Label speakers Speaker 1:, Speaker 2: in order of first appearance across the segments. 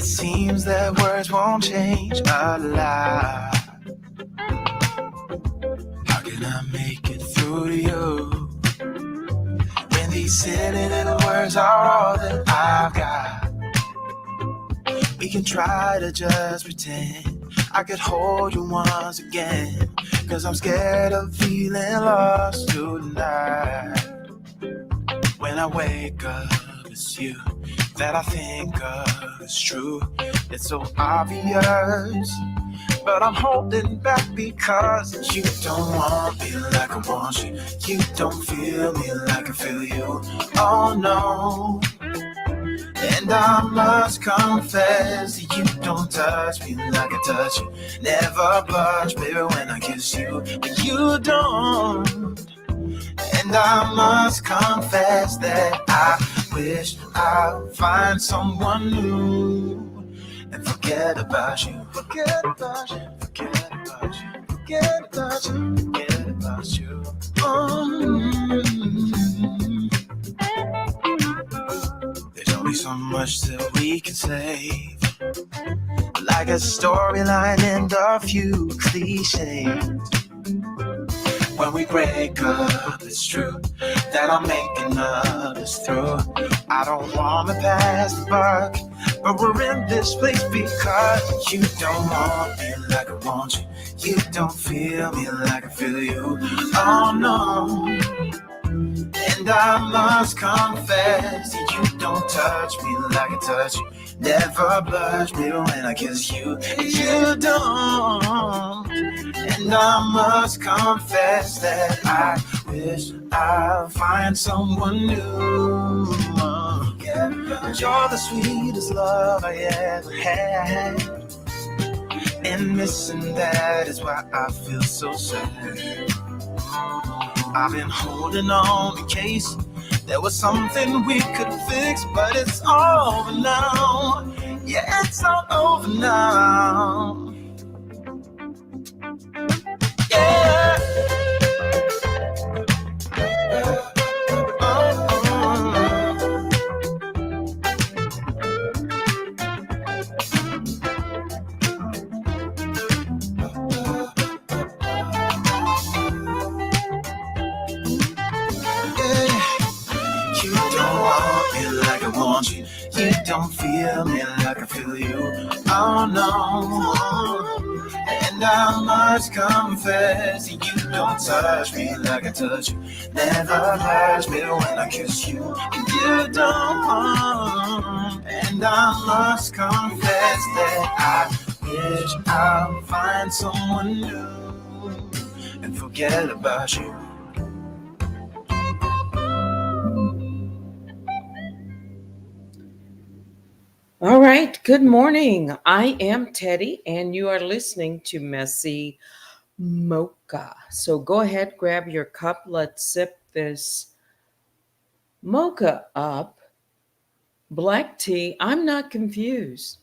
Speaker 1: seems that words won't change a lot. How can I make it through to you when these silly little words are all that I've got? We can try to just pretend I could hold you once again, 'cause I'm scared of feeling lost tonight. When I wake up, it's you that I think of. It's true, it's so obvious, but I'm holding back because you don't want me like I want you. You don't feel me like I feel you. Oh no. And I must confess, you don't touch me like I touch you. Never blush, baby, when I kiss you, but you don't. And I must confess that I wish I'd find someone new and forget about you. Forget about you. Forget about you. Forget about you. Forget about you. There's only so much that we can save, like a storyline and a few cliches. When we break up, it's true that I'm making up this through. I don't want to pass the buck, but we're in this place because you don't want me like I want you. You don't feel me like I feel you. Oh no. And I must confess, you don't touch me like I touch you. Never blush, baby, when I kiss you. You don't. And I must confess that I wish I'd find someone new. You're the sweetest love I ever had, and missing that is why I feel so sad. I've been holding on in case there was something we could fix, but it's over now. Yeah, it's all over now. Yeah. You don't feel me like I feel you. Oh no. And I must confess, you don't touch me like I touch you. Never touch me when I kiss you. You don't. And I must confess that I wish I'd find someone new and forget about you.
Speaker 2: All right, good morning. I am Teddy, and you are listening to Messy Mocha. So go ahead, grab your cup. Let's sip this mocha up. Black tea, I'm not confused.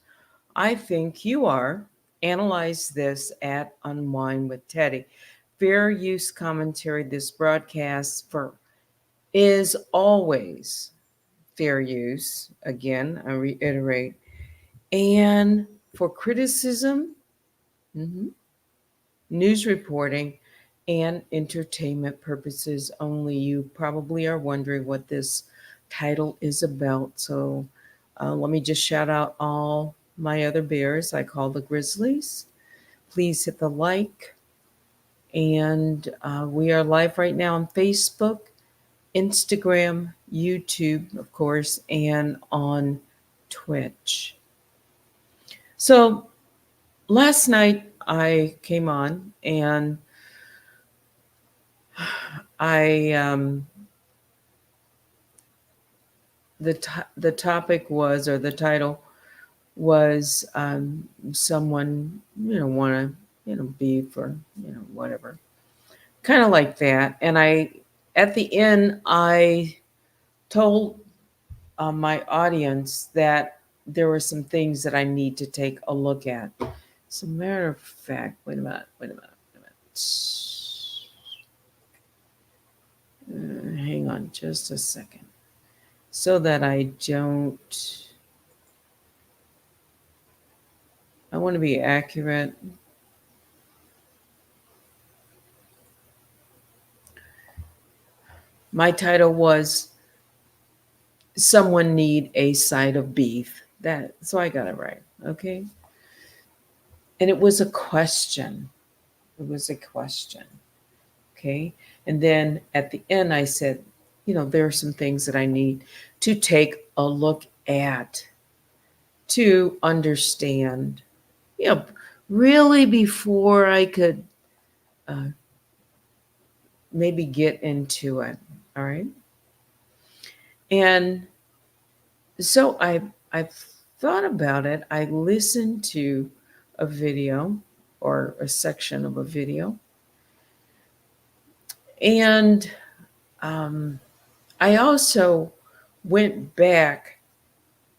Speaker 2: I think you are. Analyze this at Unwine with Teddy. Fair use commentary. This broadcast for is always fair use. Again, I reiterate. And for criticism, news reporting, and entertainment purposes only. You probably are wondering what this title is about. So let me just shout out all my other bears I call the Grizzlies. Please hit the like. And we are live right now on Facebook, Instagram, YouTube, of course, and on Twitch. So last night I came on and the topic was, or the title was, someone want to be for whatever, kind of like that. And I at the end I told my audience that there were some things that I need to take a look at. As a matter of fact, wait a minute. Hang on just a second, so that I don't I want to be accurate. My title was Someone Need a Side of Beef. So I got it right. Okay. And it was a question. It was a question. Okay. And then at the end, I said, there are some things that I need to take a look at to understand, you know, really before I could uh, maybe get into it. All right. And so I thought about it. I listened to a video or a section of a video. And I also went back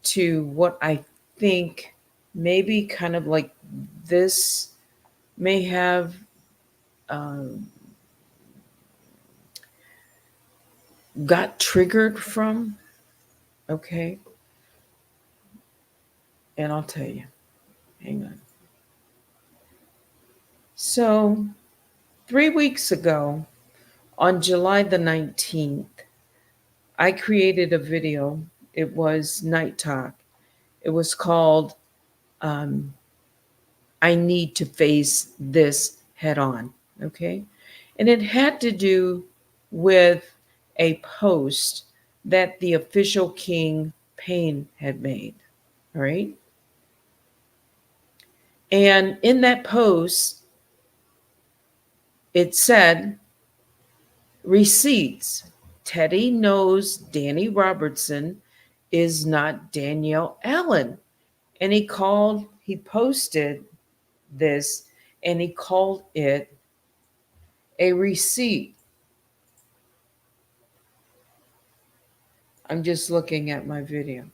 Speaker 2: to what I think maybe kind of like this may have um, got triggered from. Okay. And I'll tell you. Hang on. So 3 weeks ago, on July the 19th, I created a video. It was Night Talk. It was called um, I Need to Face This Head On. Okay. And it had to do with a post that the official King Payne had made. All right. And in that post, it said, receipts. Teddy knows Danny Robertson is not Danielle Allen. And he posted this and he called it a receipt. I'm just looking at my video.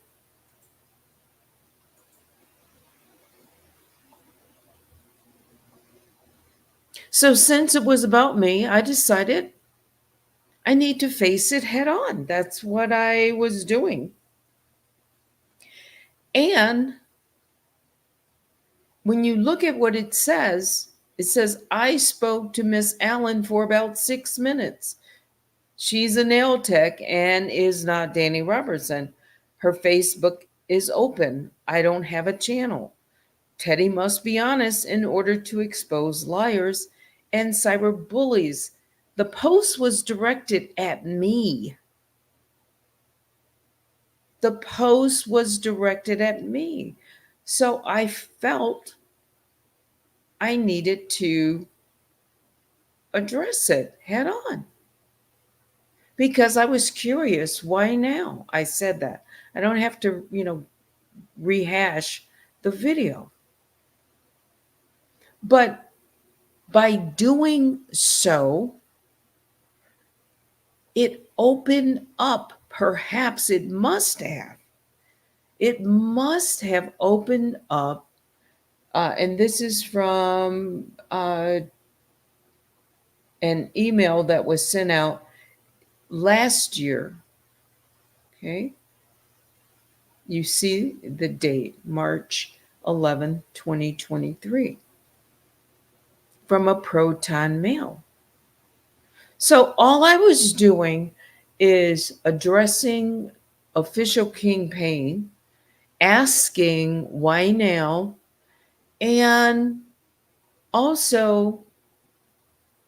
Speaker 2: So since it was about me, I decided I need to face it head on. That's what I was doing. And when you look at what it says, I spoke to Miss Allen for about 6 minutes. She's a nail tech and is not Danny Robertson. Her Facebook is open. I don't have a channel. Teddy must be honest in order to expose liars and cyber bullies. The post was directed at me. The post was directed at me. So I felt I needed to address it head on because I was curious. Why now? I said that. I don't have to, rehash the video. But by doing so, it opened up, perhaps it must have opened up, and this is from an email that was sent out last year. Okay. You see the date, March 11, 2023, from a Proton mail. So all I was doing is addressing official King Payne, asking why now, and also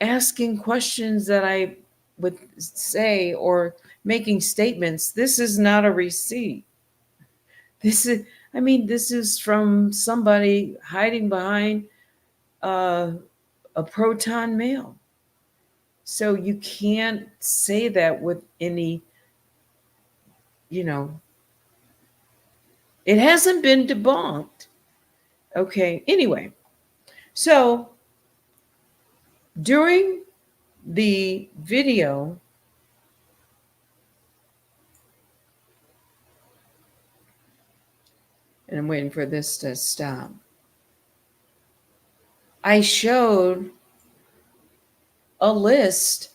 Speaker 2: asking questions that I would say or making statements. This is not a receipt. This is from somebody hiding behind a Proton mail. So you can't say that with any, it hasn't been debunked. Okay. Anyway, so during the video, and I'm waiting for this to stop, I showed a list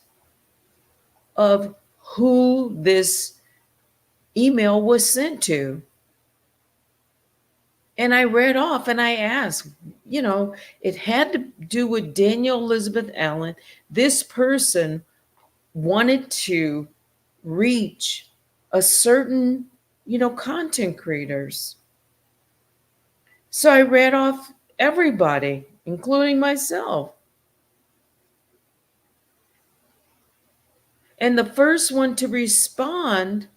Speaker 2: of who this email was sent to. And I read off and I asked, it had to do with Daniel Elizabeth Allen. This person wanted to reach a certain, content creators. So I read off everybody, including myself. And the first one to respond,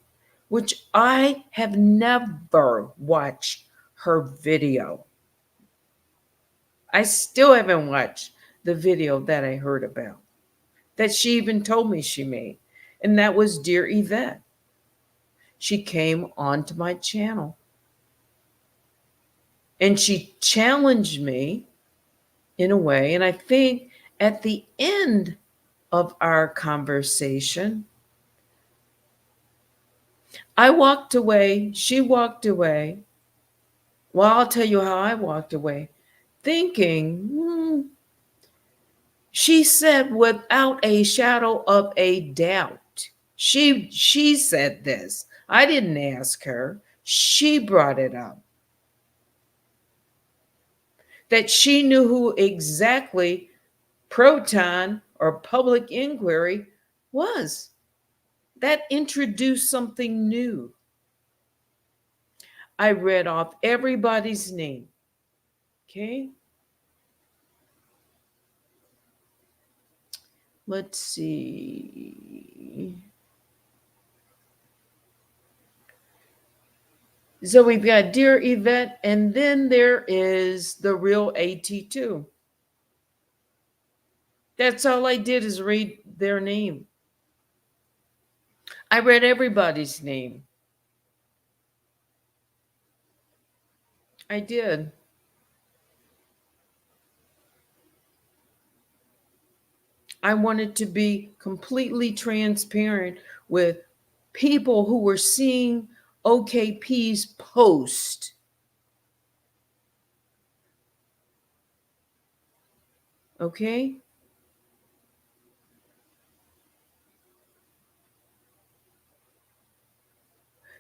Speaker 2: which I have never watched her video. I still haven't watched the video that I heard about, that she even told me she made. And that was Dear Yvette. She came onto my channel and she challenged me in a way. And I think at the end of our conversation, I walked away, she walked away. Well, I'll tell you how I walked away, thinking, she said without a shadow of a doubt. She said this. I didn't ask her. She brought it up. That she knew who exactly Proton or Public Inquiry was. That introduced something new. I read off everybody's name. Okay? Let's see. So we've got Dear Yvette, and then there is the real AT2. That's all I did is read their name. I read everybody's name. I did. I wanted to be completely transparent with people who were seeing OKP's post. Okay?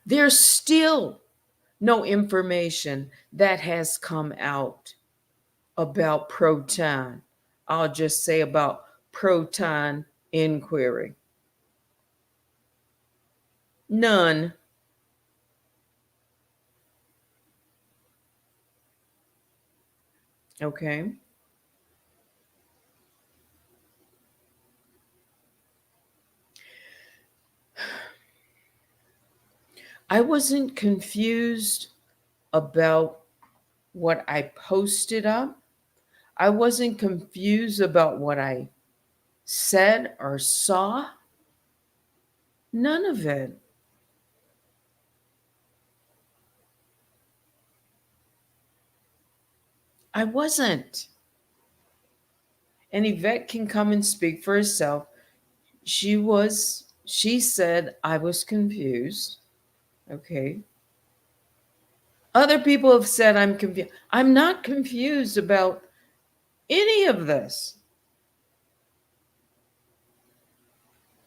Speaker 2: There's still no information that has come out about Proton. I'll just say about Proton Inquiry. None. Okay? I wasn't confused about what I posted up. I wasn't confused about what I said or saw. None of it. I wasn't. And Yvette can come and speak for herself. She said I was confused. Okay. Other people have said I'm confused. I'm not confused about any of this.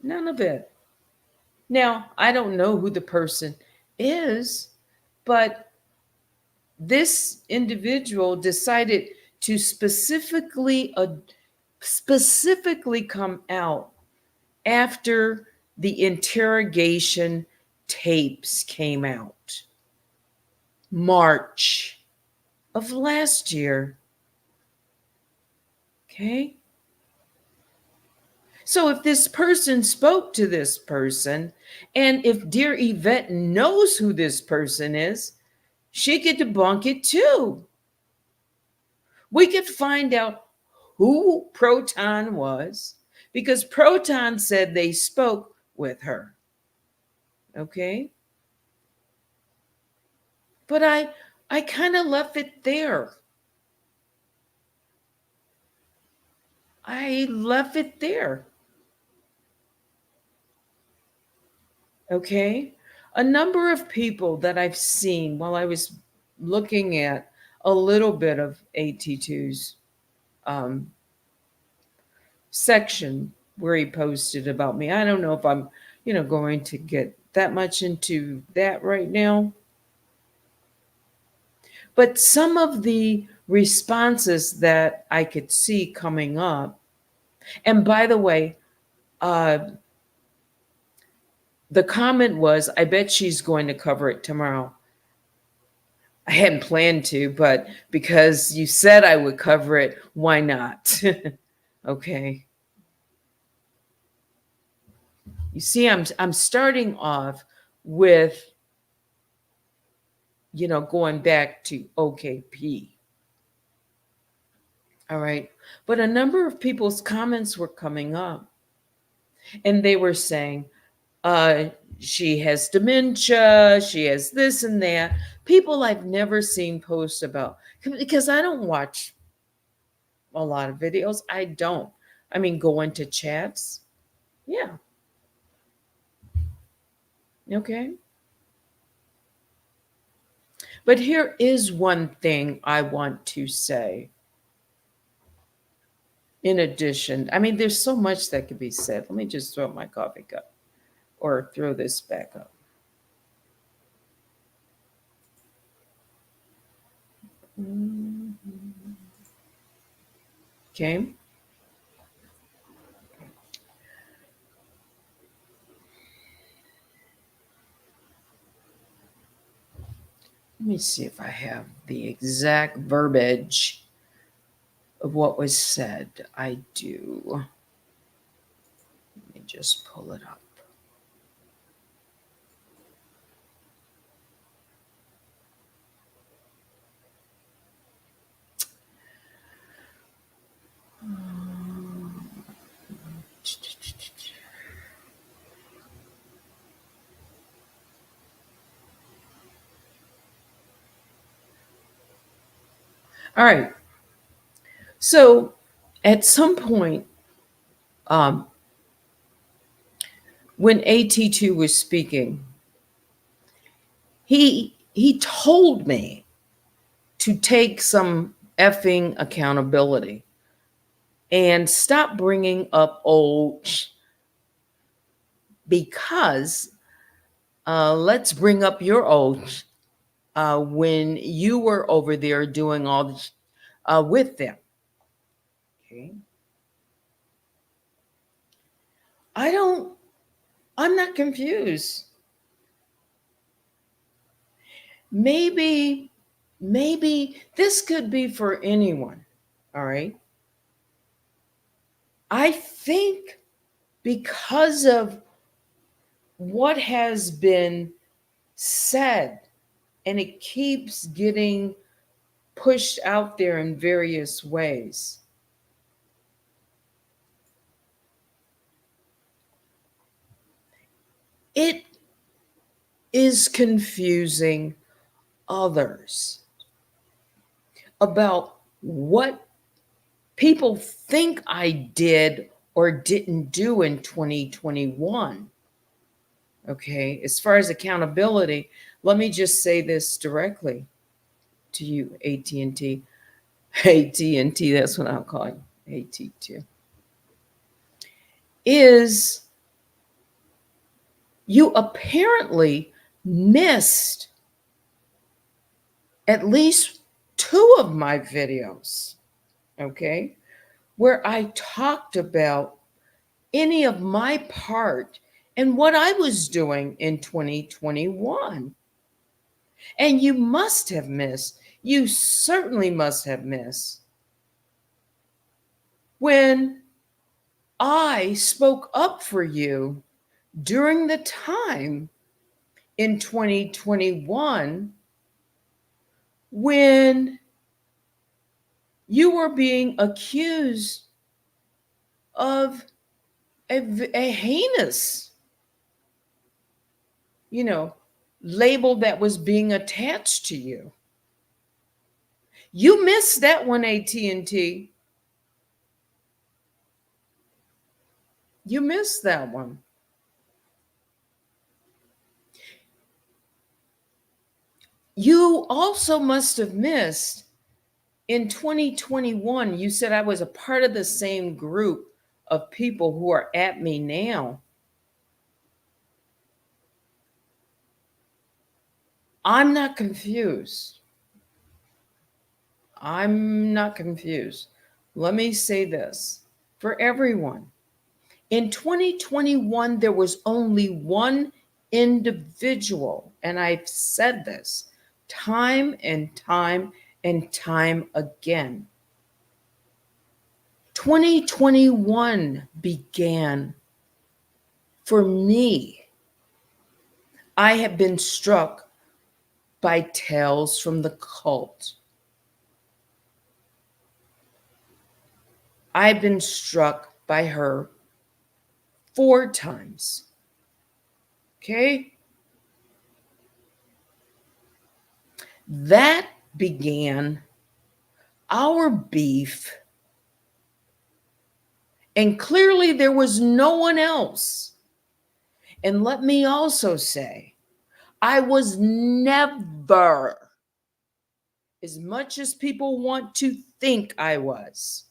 Speaker 2: None of it. Now, I don't know who the person is, but this individual decided to specifically come out after the interrogation tapes came out. March of last year. Okay? So if this person spoke to this person, and if Dear Yvette knows who this person is, she could debunk it too. We could find out who Proton was, because Proton said they spoke with her. Okay? But I kind of left it there. I left it there. Okay? A number of people that I've seen while I was looking at a little bit of AT2's section where he posted about me. I don't know if I'm, going to get that much into that right now. But some of the responses that I could see coming up, and by the way, uh, the comment was, I bet she's going to cover it tomorrow. I hadn't planned to, but because you said I would cover it, why not? Okay. You see, I'm starting off with, going back to OKP. All right. But a number of people's comments were coming up, and they were saying, uh, she has dementia, she has this and that. People I've never seen post about, because I don't watch a lot of videos. I don't. I mean, go into chats. Yeah. Okay. But here is one thing I want to say. In addition, I mean, there's so much that could be said. Let me just throw my coffee cup or throw this back up. Okay. Let me see if I have the exact verbiage of what was said. I do. Let me just pull it up. All right. So at some point, um, when AT2 was speaking, he told me to take some effing accountability and stop bringing up old, because let's bring up your old, when you were over there doing all this with them. Okay. I'm not confused. Maybe this could be for anyone. All right. I think because of what has been said, and it keeps getting pushed out there in various ways, it is confusing others about what people think I did or didn't do in 2021. Okay, as far as accountability, let me just say this directly to you, AT&T. AT&T, that's what I'll call you, AT2. Is you apparently missed at least 2 of my videos, okay, where I talked about any of my part and what I was doing in 2021. And you must have missed, you certainly must have missed, when I spoke up for you during the time in 2021 when you were being accused of a heinous, you know, label that was being attached to you. You missed that one, AT&T. You missed that one. You also must have missed in 2021. You said I was a part of the same group of people who are at me now. I'm not confused. I'm not confused. Let me say this for everyone. In 2021, there was only one individual, and I've said this time and time and time again. 2021 began for me. I have been struck by tales from the cult. I've been struck by her 4 times. Okay? That began our beef. And clearly there was no one else. And let me also say, I was never, as much as people want to think I was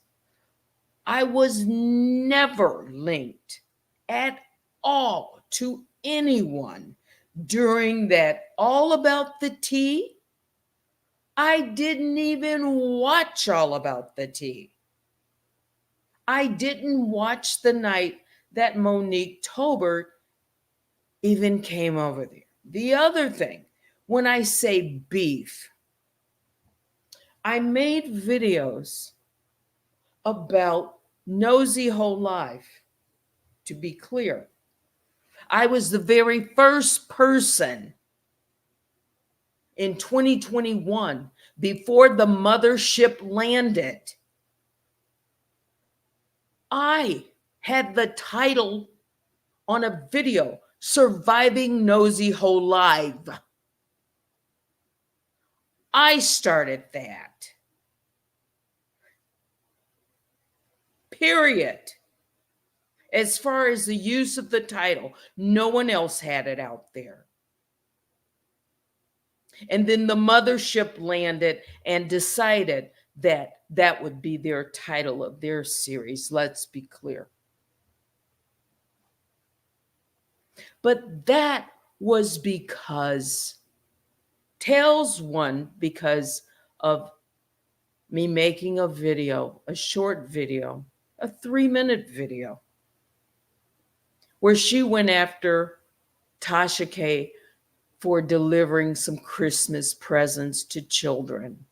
Speaker 2: never linked at all to anyone during that All About the Tea. I didn't even watch All About the Tea. I didn't watch the night that Monique Tolbert even came over there. The other thing, when I say beef, I made videos about Nosy Whole Life. To be clear, I was the very first person in 2021, before the mothership landed. I had the title on a video, Surviving Nosy Whole Life. I started that. Period. As far as the use of the title, no one else had it out there. And then the mothership landed and decided that that would be their title of their series. Let's be clear. But that was because Tales won because of me making a video, a short video, a 3-minute video, where she went after Tasha K for delivering some Christmas presents to children.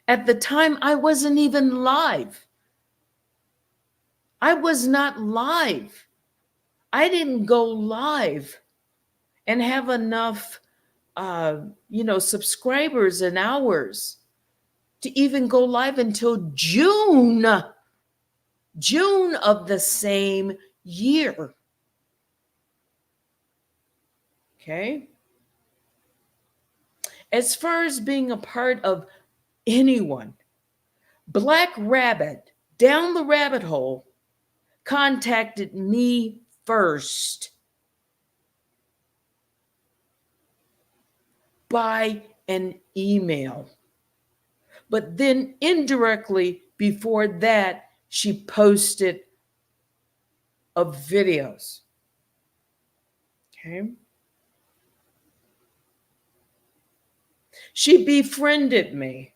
Speaker 2: At the time, I wasn't even live. I was not live. I didn't go live and have enough, subscribers and hours to even go live until June of the same year. Okay. As far as being a part of anyone, Black Rabbit down the rabbit hole contacted me first by an email. But then indirectly before that, she posted of videos. Okay. She befriended me.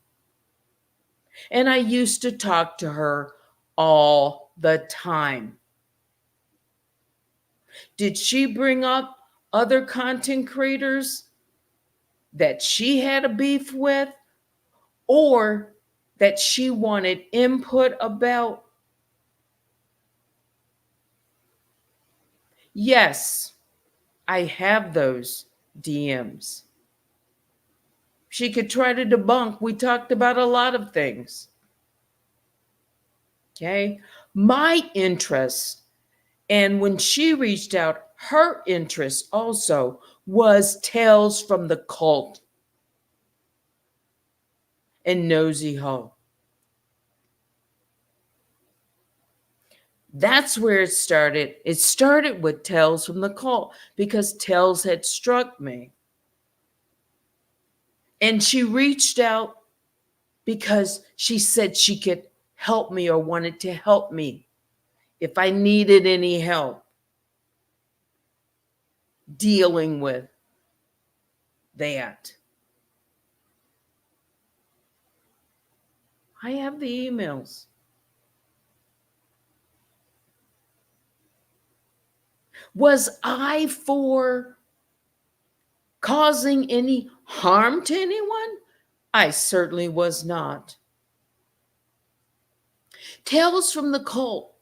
Speaker 2: And I used to talk to her all the time. Did she bring up other content creators that she had a beef with or that she wanted input about? Yes, I have those DMs. She could try to debunk. We talked about a lot of things. Okay. My interest, and when she reached out, her interest also was Tales from the Cult and Nosy Ho. That's where it started. It started with Tales from the Cult because Tales had struck me. And she reached out because she said she could help me or wanted to help me if I needed any help dealing with that. I have the emails. Was I for causing any harm to anyone? I certainly was not. Tales from the Cult.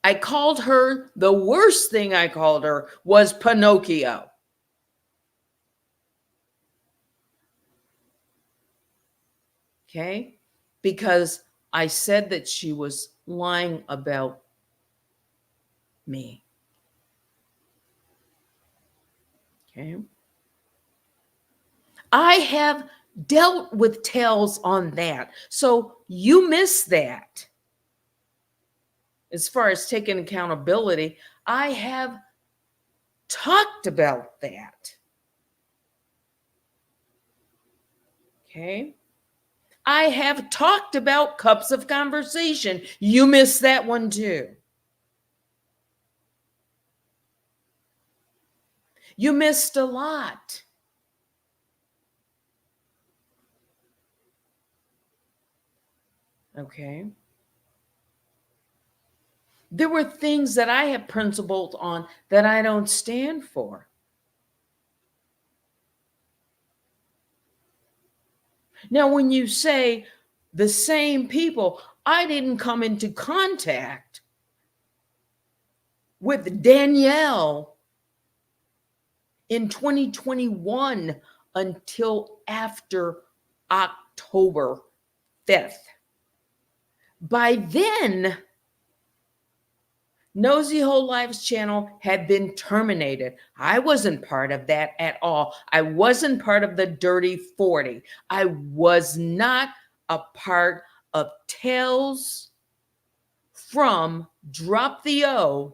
Speaker 2: I called her, the worst thing I called her was Pinocchio. Okay? Because I said that she was lying about me. Okay? I have dealt with tales on that. So you missed that. As far as taking accountability, I have talked about that. Okay? I have talked about cups of conversation. You missed that one too. You missed a lot. Okay? There were things that I have principled on that I don't stand for. Now, when you say the same people, I didn't come into contact with Danielle in 2021 until after October 5th. By then, Nosy Whole Lives channel had been terminated. I wasn't part of that at all. I wasn't part of the Dirty 40. I was not a part of Tales from Drop the O,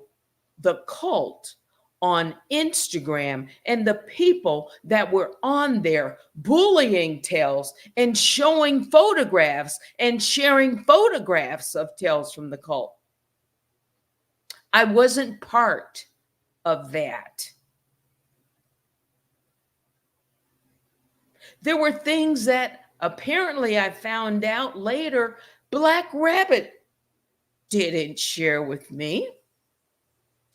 Speaker 2: the cult on Instagram, and the people that were on there bullying Tales and showing photographs and sharing photographs of Tales from the cult. I wasn't part of that. There were things that apparently I found out later Black Rabbit didn't share with me.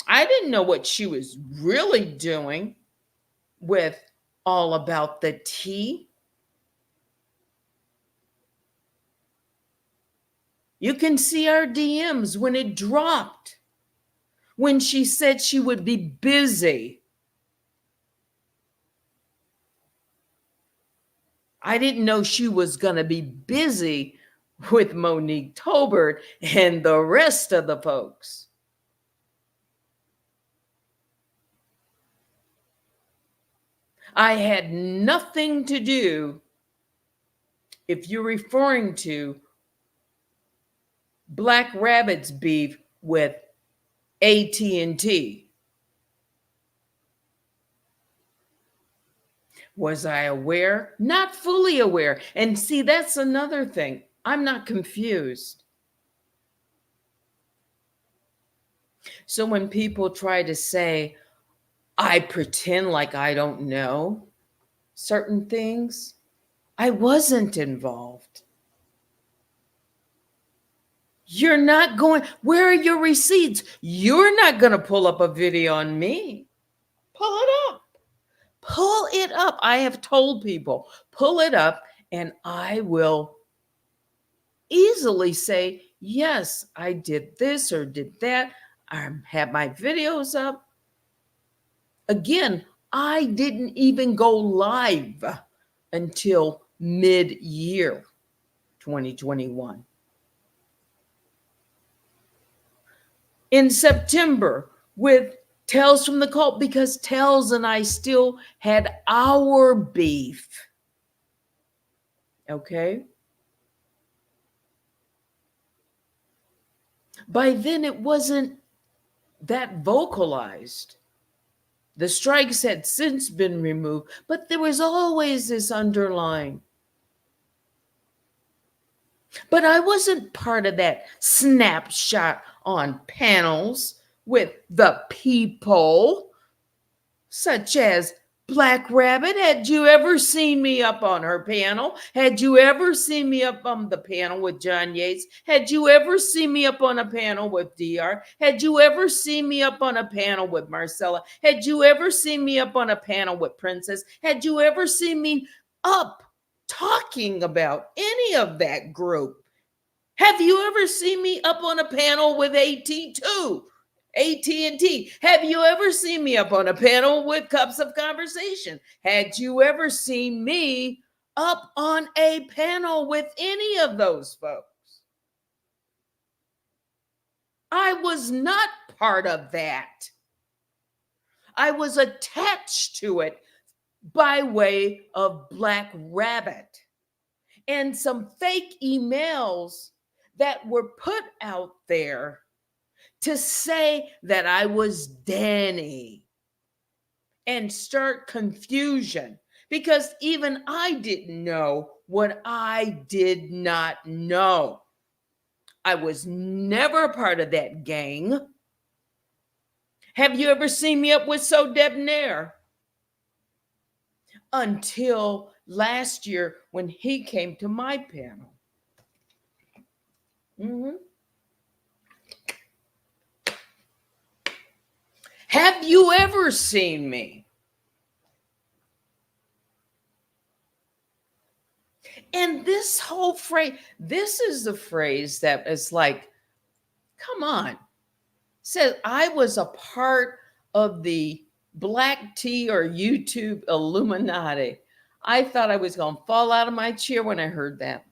Speaker 2: I didn't know what she was really doing with All About the Tea. You can see our DMs when it dropped, when she said she would be busy. I didn't know she was going to be busy with Monique Tobert and the rest of the folks. I had nothing to do, if you're referring to Black Rabbit's beef with AT&T. Was I aware? Not fully aware. And see, that's another thing. I'm not confused. So when people try to say, I pretend like I don't know certain things, I wasn't involved. You're not going, where are your receipts? You're not going to pull up a video on me. Pull it up. Pull it up. I have told people, pull it up, and I will easily say, yes, I did this or did that. I have my videos up. Again, I didn't even go live until mid-year 2021. In September with Tales from the Cult, because Tales and I still had our beef. Okay? By then, it wasn't that vocalized. The strikes had since been removed, but there was always this underlying. But I wasn't part of that snapshot on panels with the people, such as Black Rabbit, had you ever seen me up on her panel? Had you ever seen me up on the panel with John Yates? Had you ever seen me up on a panel with DR? Had you ever seen me up on a panel with Marcella? Had you ever seen me up on a panel with Princess? Had you ever seen me up talking about any of that group? Have you ever seen me up on a panel with AT2? AT&T. Have you ever seen me up on a panel with Cups of Conversation? Had you ever seen me up on a panel with any of those folks? I was not part of that. I was attached to it by way of Black Rabbit and some fake emails that were put out there to say that I was Danny and start confusion, because even I didn't know what I did not know. I was never a part of that gang. Have you ever seen me up with So Debonair? Until last year when he came to my panel. Have you ever seen me? And this whole phrase, this is the phrase that is like, come on. Says I was a part of the BlackTea or YouTube Illuminati. I thought I was going to fall out of my chair when I heard that.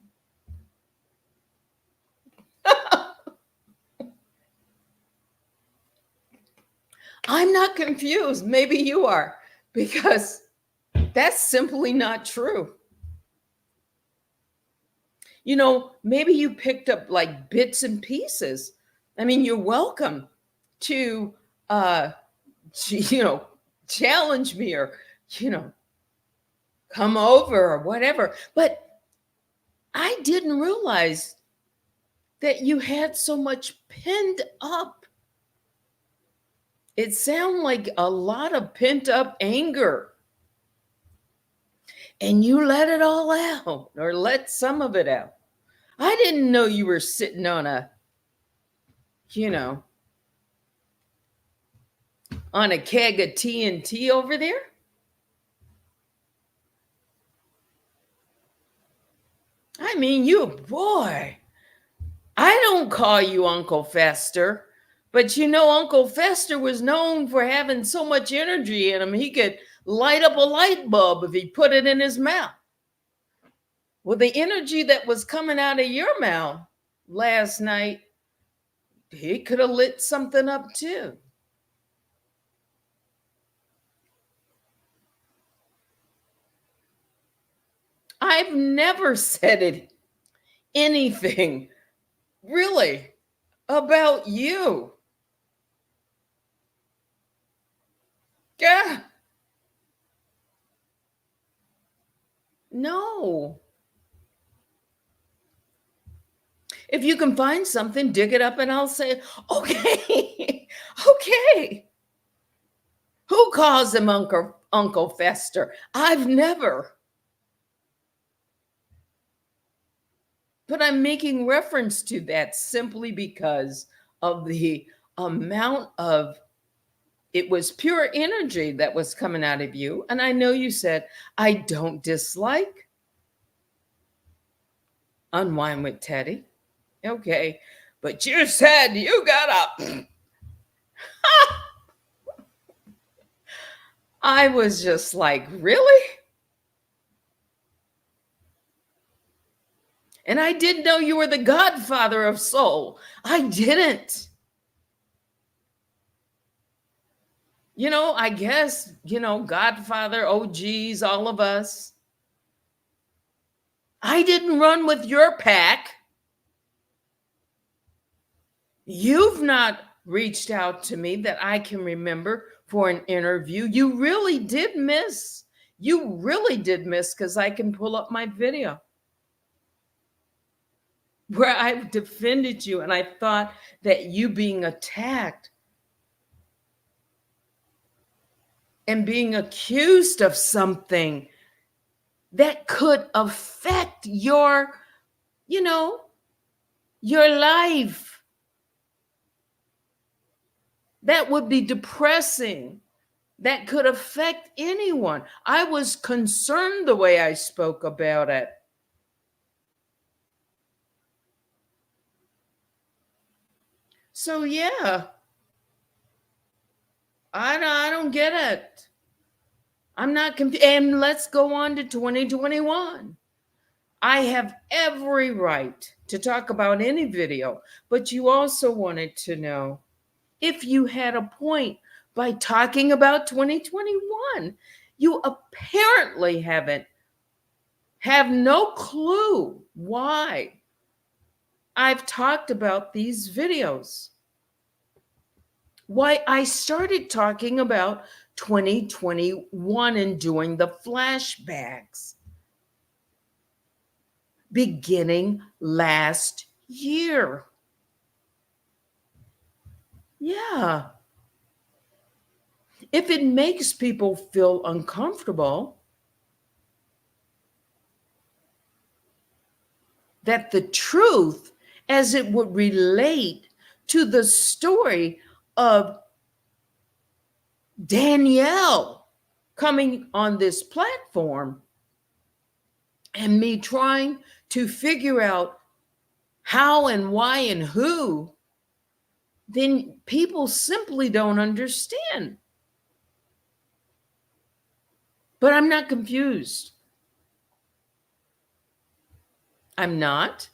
Speaker 2: I'm not confused. Maybe you are, because that's simply not true. You know, maybe you picked up like bits and pieces. I mean, you're welcome to, challenge me or, come over or whatever. But I didn't realize that you had so much pinned up. It sounded like a lot of pent up anger. And you let it all out, or let some of it out. I didn't know you were sitting on a, on a keg of TNT over there. I mean, boy, I don't call you Uncle Fester, but Uncle Fester was known for having so much energy in him, he could light up a light bulb if he put it in his mouth. Well, the energy that was coming out of your mouth last night, he could have lit something up too. I've never said anything really about you. Yeah. No. If you can find something, dig it up and I'll say, okay, okay. Who calls him Uncle Fester? I've never. But I'm making reference to that simply because of the amount of, it was pure energy that was coming out of you. And I know you said, I don't dislike Unwine with Teddy. Okay. But you said you got up. I was just like, really? And I didn't know you were the godfather of soul. I didn't. I guess, Godfather, OGs, all of us. I didn't run with your pack. You've not reached out to me that I can remember for an interview. You really did miss. Because I can pull up my video where I defended you, and I thought that you being attacked and being accused of something that could affect your, your life. That would be depressing. That could affect anyone. I was concerned the way I spoke about it. So yeah, I don't get it. I'm not confused. And let's go on to 2021. I have every right to talk about any video, but you also wanted to know if you had a point by talking about 2021. You apparently have no clue why I've talked about these videos. Why I started talking about 2021 and doing the flashbacks beginning last year. Yeah. If it makes people feel uncomfortable, that the truth as it would relate to the story of Danielle coming on this platform and me trying to figure out how and why and who, then people simply don't understand. But I'm not confused. I'm not.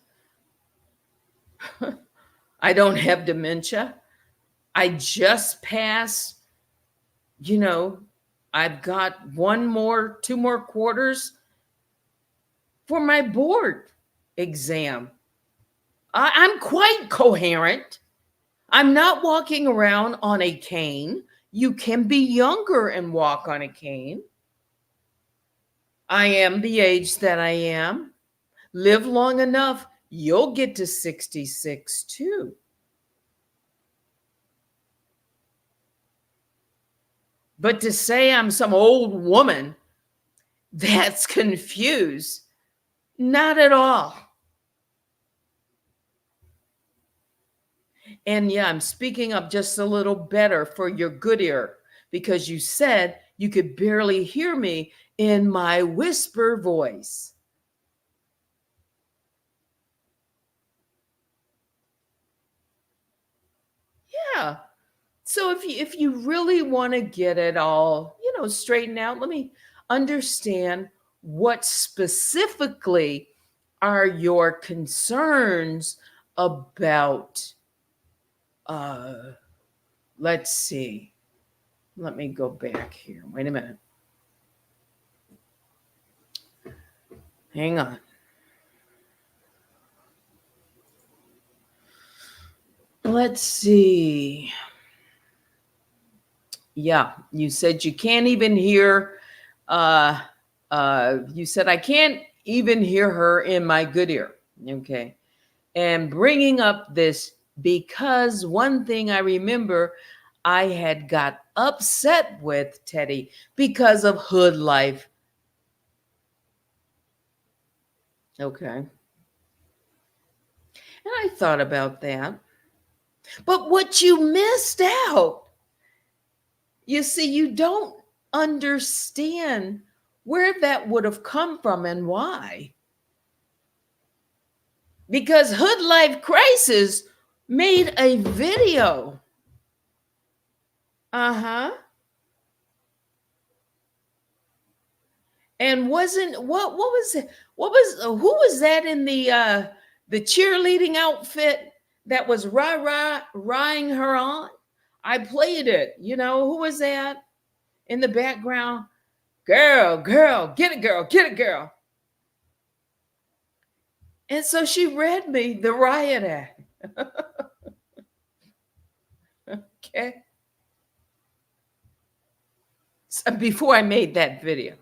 Speaker 2: I don't have dementia. I just passed, I've got two more quarters for my board exam. I'm quite coherent. I'm not walking around on a cane. You can be younger and walk on a cane. I am the age that I am. Live long enough, you'll get to 66 too. But to say I'm some old woman that's confused, not at all. And yeah, I'm speaking up just a little better for your good ear because you said you could barely hear me in my whisper voice. Yeah. So if you really want to get it all, straightened out, let me understand what specifically are your concerns about let's see. Let me go back here. Wait a minute. Hang on. Let's see. Yeah, you said you can't even hear. You said I can't even hear her in my good ear. Okay. And bringing up this because one thing I remember, I had got upset with Teddy because of hood life. Okay. And I thought about that. But what you missed out, you see, you don't understand where that would have come from and why. Because Hood Life Crisis made a video. And wasn't what was it? Who was that in the cheerleading outfit that was rah-ing her on? I played it. Who was that in the background? Girl, get it, girl, get it, girl. And so she read me the riot act. Okay. So before I made that video.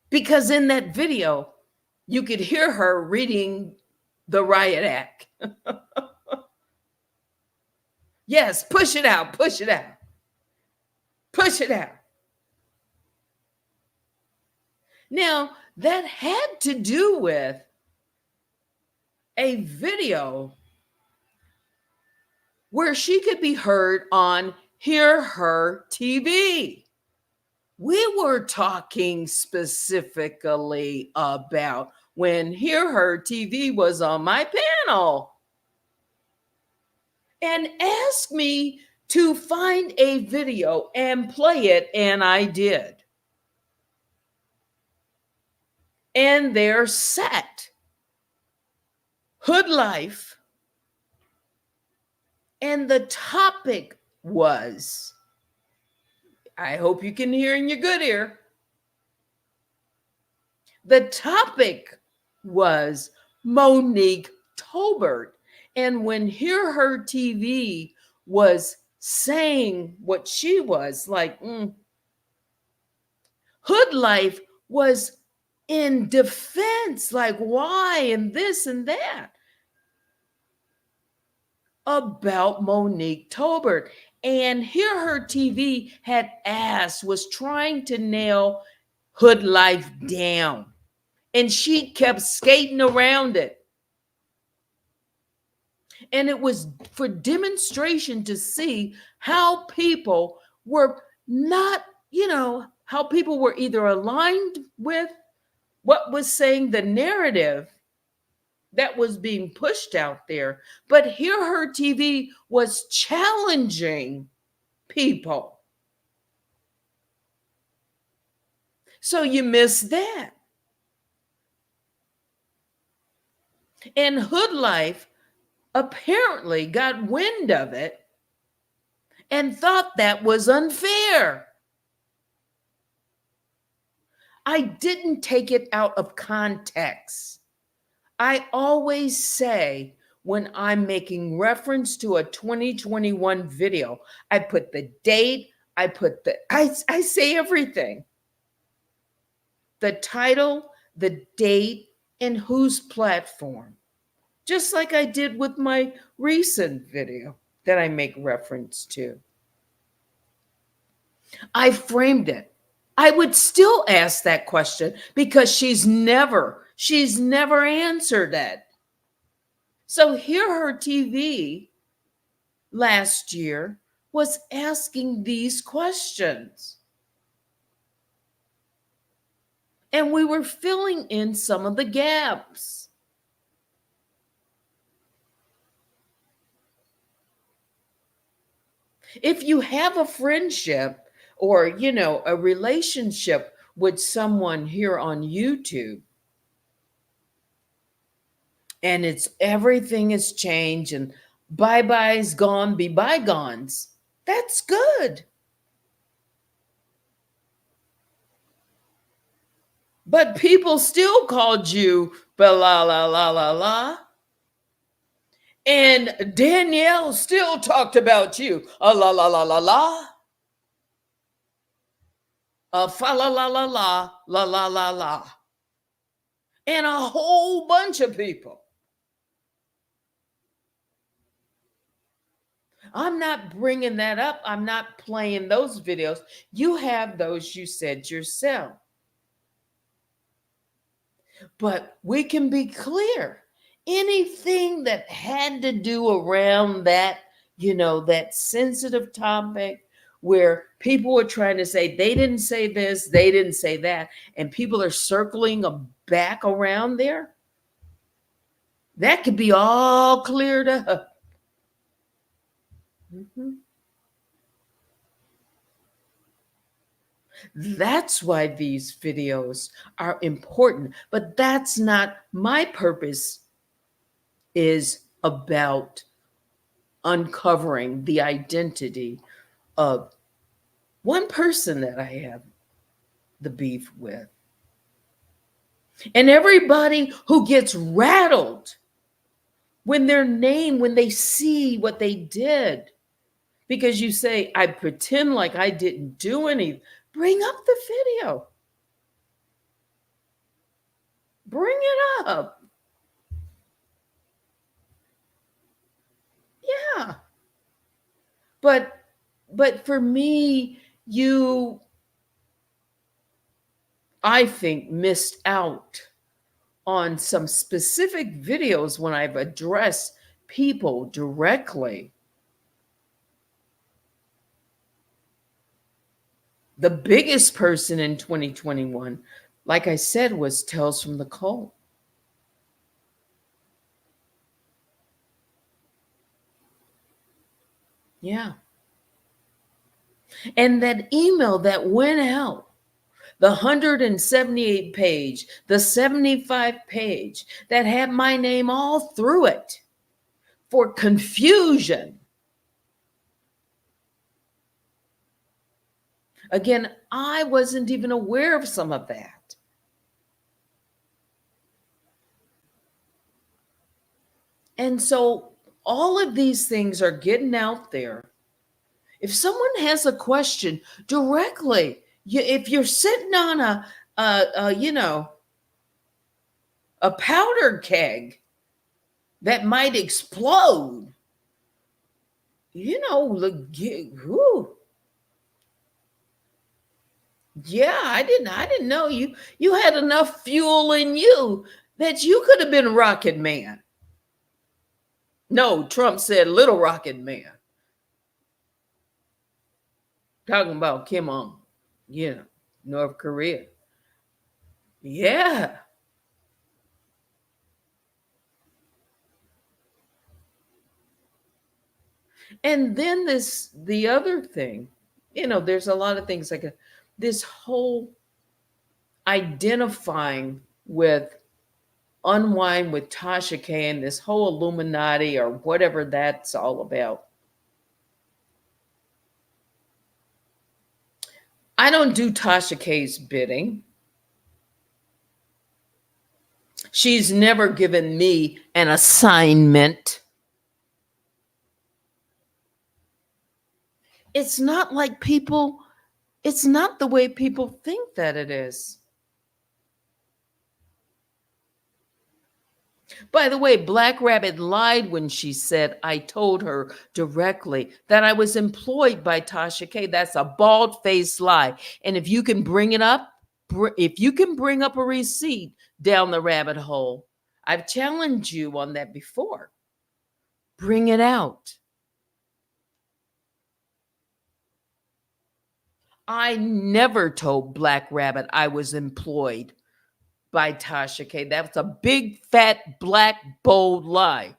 Speaker 2: Because in that video, you could hear her reading the riot act. Yes, push it out, push it out. Push it out. Now, that had to do with a video where she could be heard on Hear Her TV. We were talking specifically about when Hear Her TV was on my panel and asked me to find a video and play it, and I did. And they're set. Hood life. And the topic was, I hope you can hear in your good ear. The topic was Monique Tolbert. And when Hear Her TV was saying what she was, like, hood life was in defense, like, why, and this and that, about Monique Tolbert. And Hear Her TV was trying to nail hood life down. And she kept skating around it. And it was for demonstration to see how people were not, how people were either aligned with what was saying the narrative that was being pushed out there. But Hear Her TV was challenging people. So you miss that. And Hood Life apparently got wind of it and thought that was unfair. I didn't take it out of context. I always say when I'm making reference to a 2021 video, I put the date, I say everything. The title, the date, and whose platform. Just like I did with my recent video that I make reference to. I framed it. I would still ask that question because she's never answered it. So Hear Her TV last year was asking these questions. And we were filling in some of the gaps. If you have a friendship or, a relationship with someone here on YouTube, and everything has changed and bye-byes gone, be bygones, that's good. But people still called you la la la la la. And Danielle still talked about you. La la la la la. Fa la la la la la la la la. And a whole bunch of people. I'm not bringing that up. I'm not playing those videos. You have those, you said yourself. But we can be clear. Anything that had to do around that, that sensitive topic where people were trying to say they didn't say this, they didn't say that, and people are circling back around there, that could be all cleared up. That's why these videos are important. But that's not my purpose, is about uncovering the identity of one person that I have the beef with. And everybody who gets rattled when they see what they did, because you say, I pretend like I didn't do anything. Bring up the video. Bring it up. Yeah. But for me, you I think, missed out on some specific videos when I've addressed people directly. The biggest person in 2021, like I said, was Tales from the Cold. Yeah. And that email that went out, the 178 page, the 75 page that had my name all through it for confusion. Again, I wasn't even aware of some of that. And so all of these things are getting out there. If someone has a question directly, if you're sitting on a powder keg that might explode, whew, yeah, I didn't know you had enough fuel in you that you could have been Rocket Man. No, Trump said Little Rocket Man. Talking about Kim On, North Korea. Yeah. And then the other thing, there's a lot of things like this whole identifying with Unwind with Tasha K and this whole Illuminati or whatever that's all about. I don't do Tasha K's bidding. She's never given me an assignment. It's not like it's not the way people think that it is. By the way, Black Rabbit lied when she said I told her directly that I was employed by Tasha K. That's a bald-faced lie. And if you can bring it up, if you can bring up a receipt down the rabbit hole, I've challenged you on that before. Bring it out. I never told Black Rabbit I was employed by Tasha K. That's a big, fat, black, bold lie.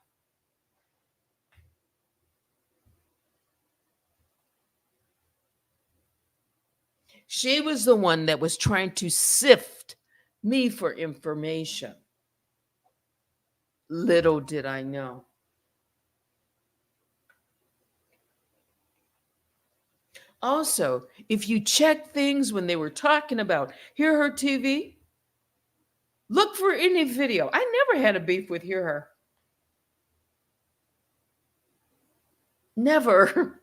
Speaker 2: She was the one that was trying to sift me for information. Little did I know. Also, if you check things when they were talking about Hear Her TV, look for any video. I never had a beef with Hear Her. Never.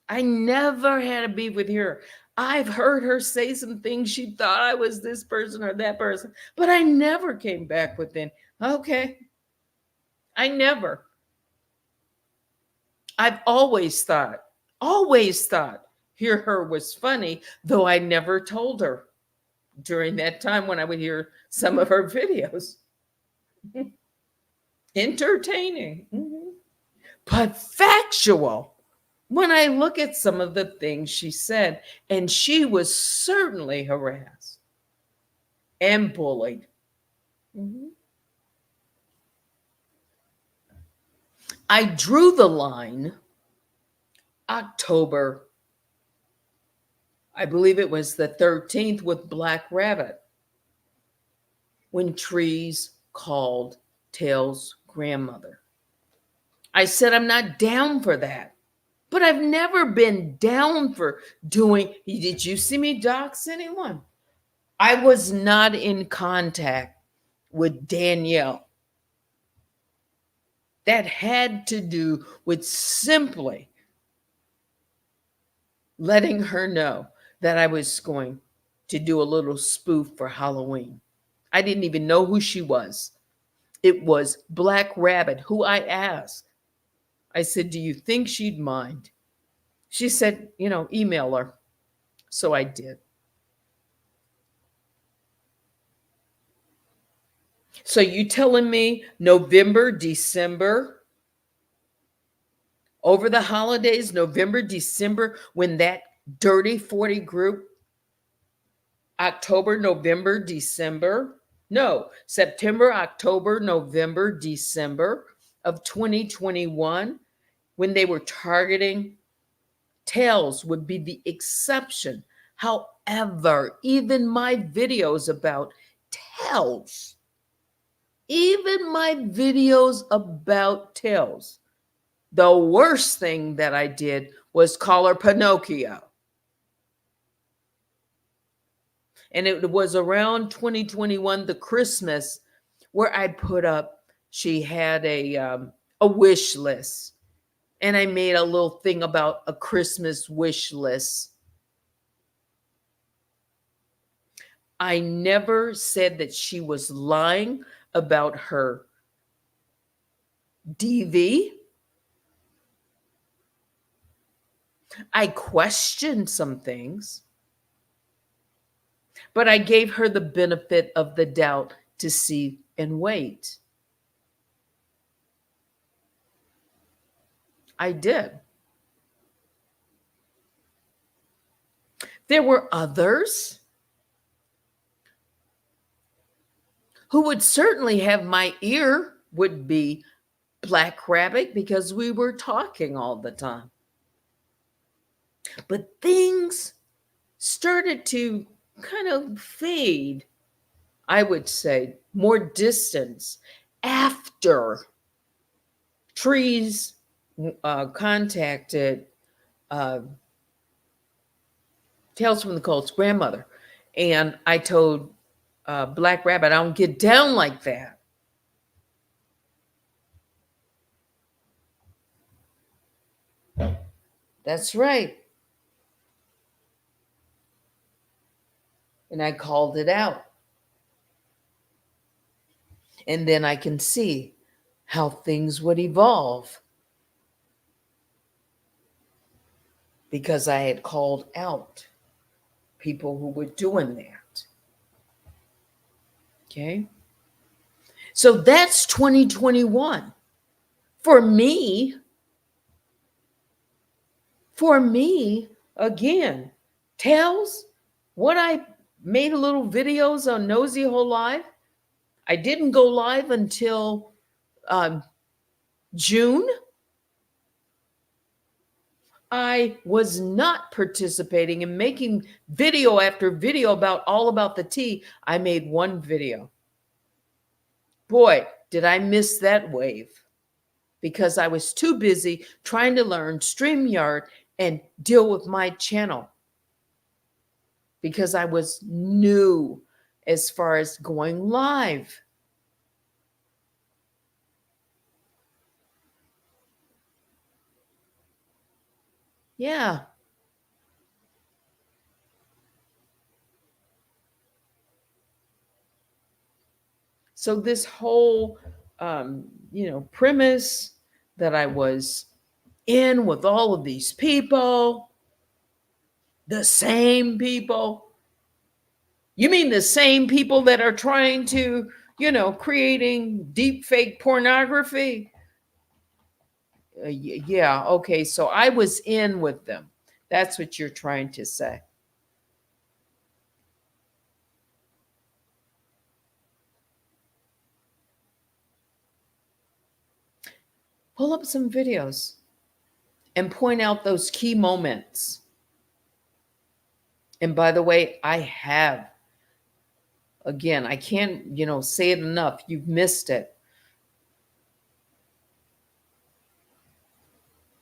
Speaker 2: I never had a beef with Hear Her. I've heard her say some things. She thought I was this person or that person, but I never came back within. Okay. I never. I've always thought Hear Her was funny, though I never told her during that time when I would hear some of her videos. Entertaining, but factual when I look at some of the things she said, and she was certainly harassed and bullied. I drew the line October, I believe it was the 13th, with Black Rabbit, when Trees called Tail's grandmother. I said, I'm not down for that, but I've never been down for doing. Did you see me dox anyone? I was not in contact with Danielle. That had to do with simply letting her know that I was going to do a little spoof for Halloween. I didn't even know who she was. It was Black Rabbit, who I asked. I said, do you think she'd mind? She said, email her. So I did. So you telling me November, December, over the holidays, November, December, when that dirty 40 group, October, November, December, no, September, October, November, December of 2021, when they were targeting, tails would be the exception. However, even my videos about tails, even my videos about tails, the worst thing that I did was call her Pinocchio. And it was around 2021, the Christmas, where I put up, she had a wish list. And I made a little thing about a Christmas wish list. I never said that she was lying about her DV. I questioned some things, but I gave her the benefit of the doubt to see and wait. I did. There were others who would certainly have my ear, would be Black Rabbit, because we were talking all the time. But things started to kind of fade, I would say, more distance after Trees contacted Tales from the Cult's grandmother. And I told Black Rabbit, I don't get down like that. That's right. And I called it out. And then I can see how things would evolve, because I had called out people who were doing that. Okay. So that's 2021. For me, again, Tales, what I made a little videos on Nosy Hole Live. I didn't go live until June. I was not participating in making video after video about all about the tea. I made one video. Boy, did I miss that wave, because I was too busy trying to learn StreamYard and deal with my channel, because I was new as far as going live. Yeah. So this whole, premise that I was in with all of these people, the same people. You mean the same people that are trying to, creating deep fake pornography? Yeah, okay, so I was in with them. That's what you're trying to say. Pull up some videos and point out those key moments. And by the way, I have. Again, I can't, say it enough. You've missed it.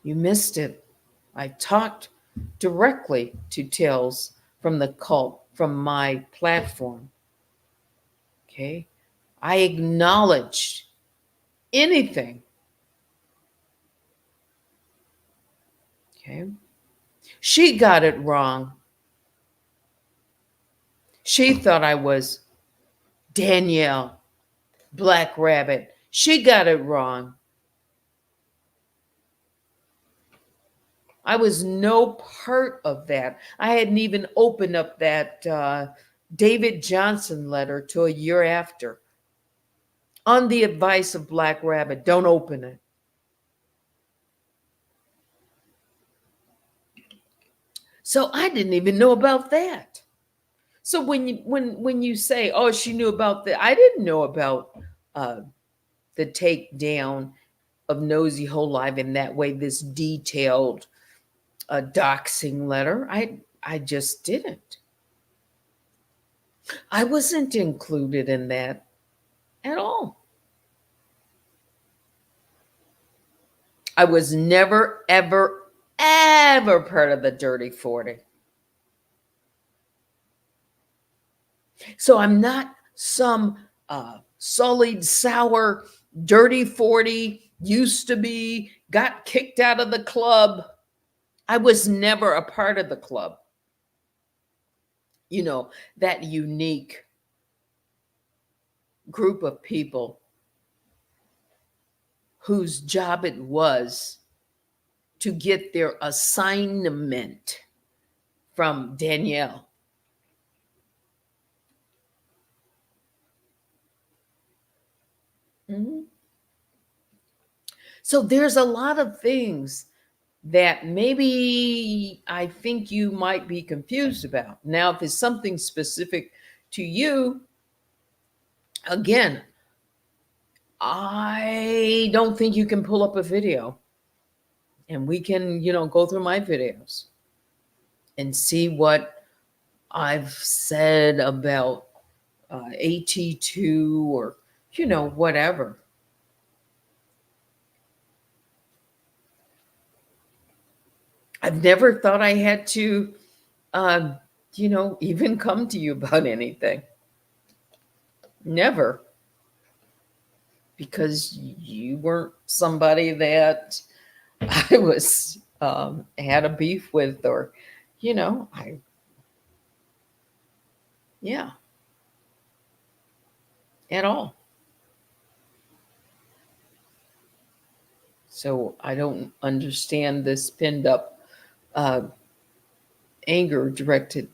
Speaker 2: You missed it. I talked directly to Tales from the Cult from my platform. Okay. I acknowledged anything. Okay. She got it wrong. She thought I was Danielle, Black Rabbit. She got it wrong. I was no part of that. I hadn't even opened up that David Johnson letter till a year after. On the advice of Black Rabbit, don't open it. So I didn't even know about that. So when you say, "Oh, she knew about that," I didn't know about uh, the takedown of Nosy Whole Live in that way. This detailed doxing letter, I just didn't. I wasn't included in that at all. I was never, ever, ever part of the Dirty 40. So I'm not some sullied, sour, dirty 40, used to be, got kicked out of the club. I was never a part of the club. You know, that unique group of people whose job it was to get their assignment from Danielle. Mhm. So there's a lot of things that maybe I think you might be confused about. Now, if it's something specific to you, again, I don't think you can pull up a video and we can, go through my videos and see what I've said about AT2 or, whatever. I've never thought I had to, uh, even come to you about anything. Never. Because you weren't somebody that I was had a beef with, or yeah, at all. So I don't understand this pinned up uh, anger directed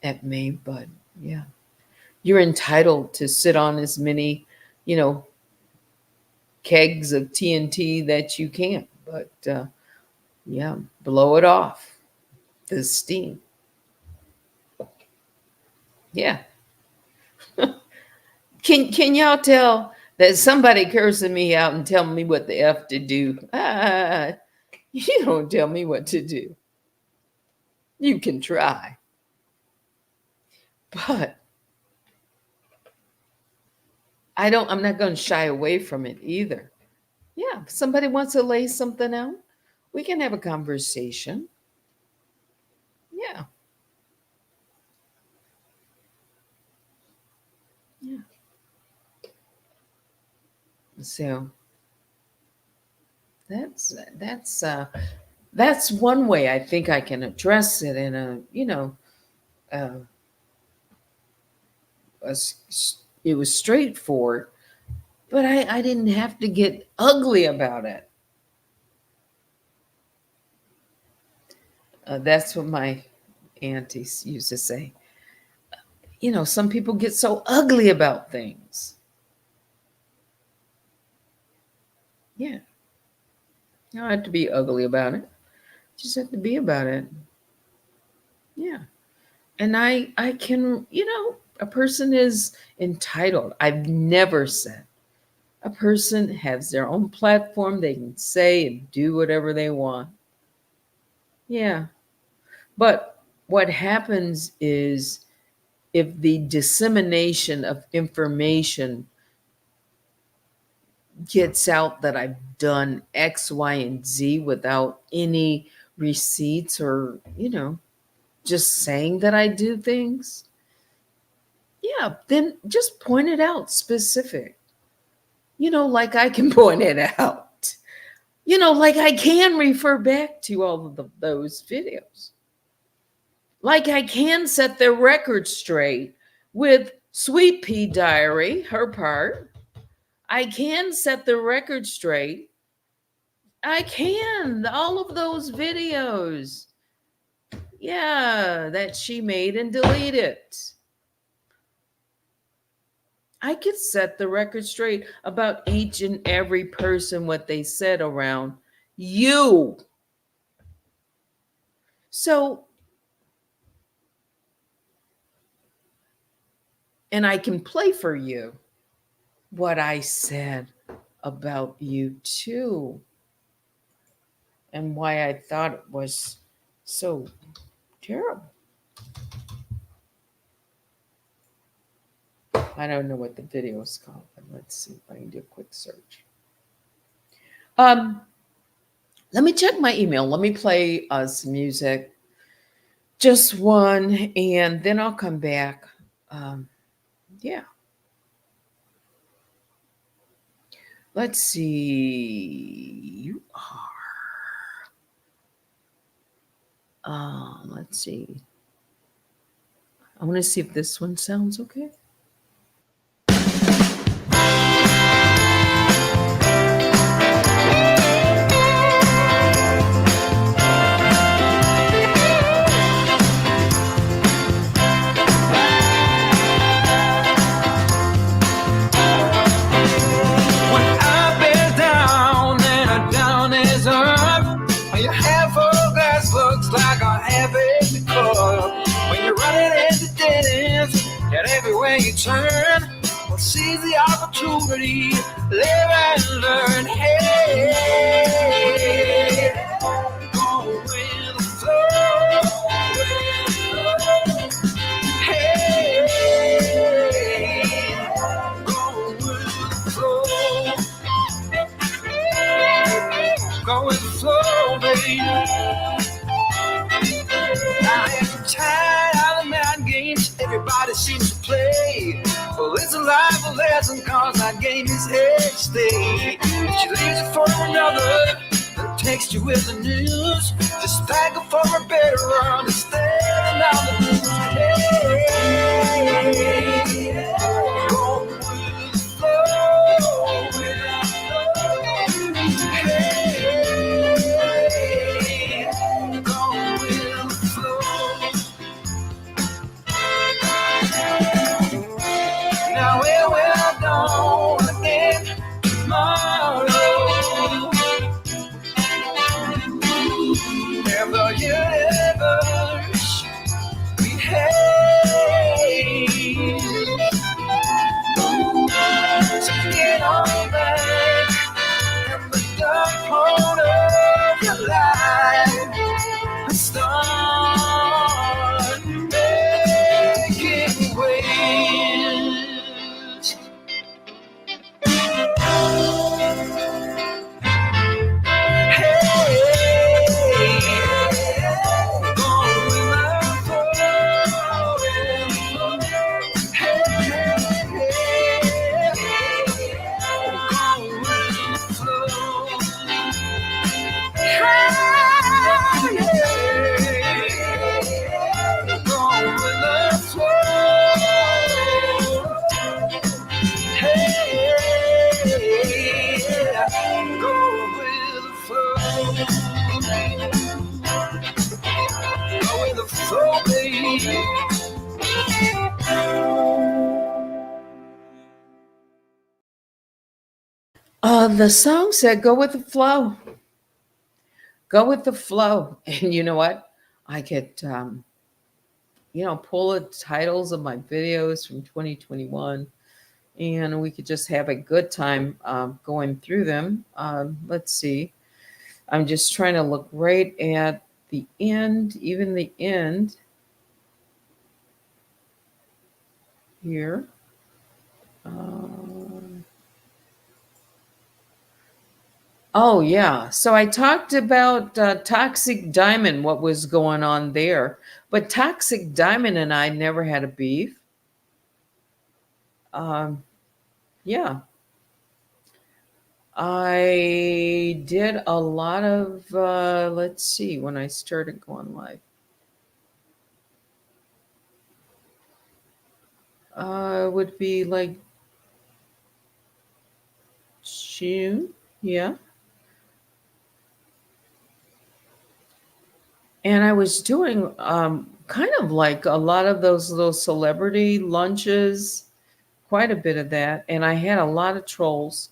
Speaker 2: at me, but yeah, you're entitled to sit on as many, you know, kegs of TNT that you can, but yeah, blow it off. The steam. Yeah. Can y'all tell that somebody cursing me out and telling me what the F to do? You don't tell me what to do. You can try. But I'm not going to shy away from it either. Yeah, if somebody wants to lay something out, we can have a conversation. Yeah. Yeah. So that's one way I think I can address it in a, uh, it was straightforward, but I didn't have to get ugly about it. That's what my aunties used to say. Some people get so ugly about things. Yeah. You don't have to be ugly about it. You just have to be about it. Yeah. And I can, a person is entitled. I've never said a person has their own platform. They can say and do whatever they want. Yeah. But what happens is if the dissemination of information gets out that I've done X, Y, and Z without any receipts or, just saying that I do things, yeah, then just point it out specific. Like I can point it out. Like I can refer back to all of those videos. Like I can set the record straight with Sweet Pea Diary, her part. I can set the record straight. I can. All of those videos. Yeah, that she made and deleted. I could set the record straight about each and every person, what they said around you. So, and I can play for you what I said about you too, and why I thought it was so terrible. I don't know what the video is called, but let's see if I can do a quick search. Um, Let me check my email. Let me play some music, just one, and then I'll come back. Um, yeah. Let's see. You are. Let's see. I want to see if this one sounds okay.
Speaker 1: When I've been down and a down is up, when your half full glass looks like a half empty cup, when you're running into dead ends and everywhere you turn, well, seize the opportunity, live and learn. Hey, go with the flow. Hey, go with the flow. Go with the flow, baby. Now every time out of mind games, everybody seems to play. Well, it's a life a lesson, cause that game is here to stay. If she leaves it for another, that takes you with the news, just thank her for a better understanding of the news. Hey, go with the flow. Hey, go with the flow. Now where will I go again tomorrow? And the universe behaves. So get on back in the dark corner of your life and start making waves.
Speaker 2: The song said, go with the flow. Go with the flow. And you know what? I could, pull the titles of my videos from 2021, and we could just have a good time going through them. Let's see. I'm just trying to look right at the end, even the end here. Oh, yeah. So I talked about Toxic Diamond, what was going on there. But Toxic Diamond and I never had a beef. Yeah. I did a lot of, let's see, when I started going live. Would be like June. Yeah. And I was doing kind of like a lot of those little celebrity lunches quite a bit of that. And I had a lot of trolls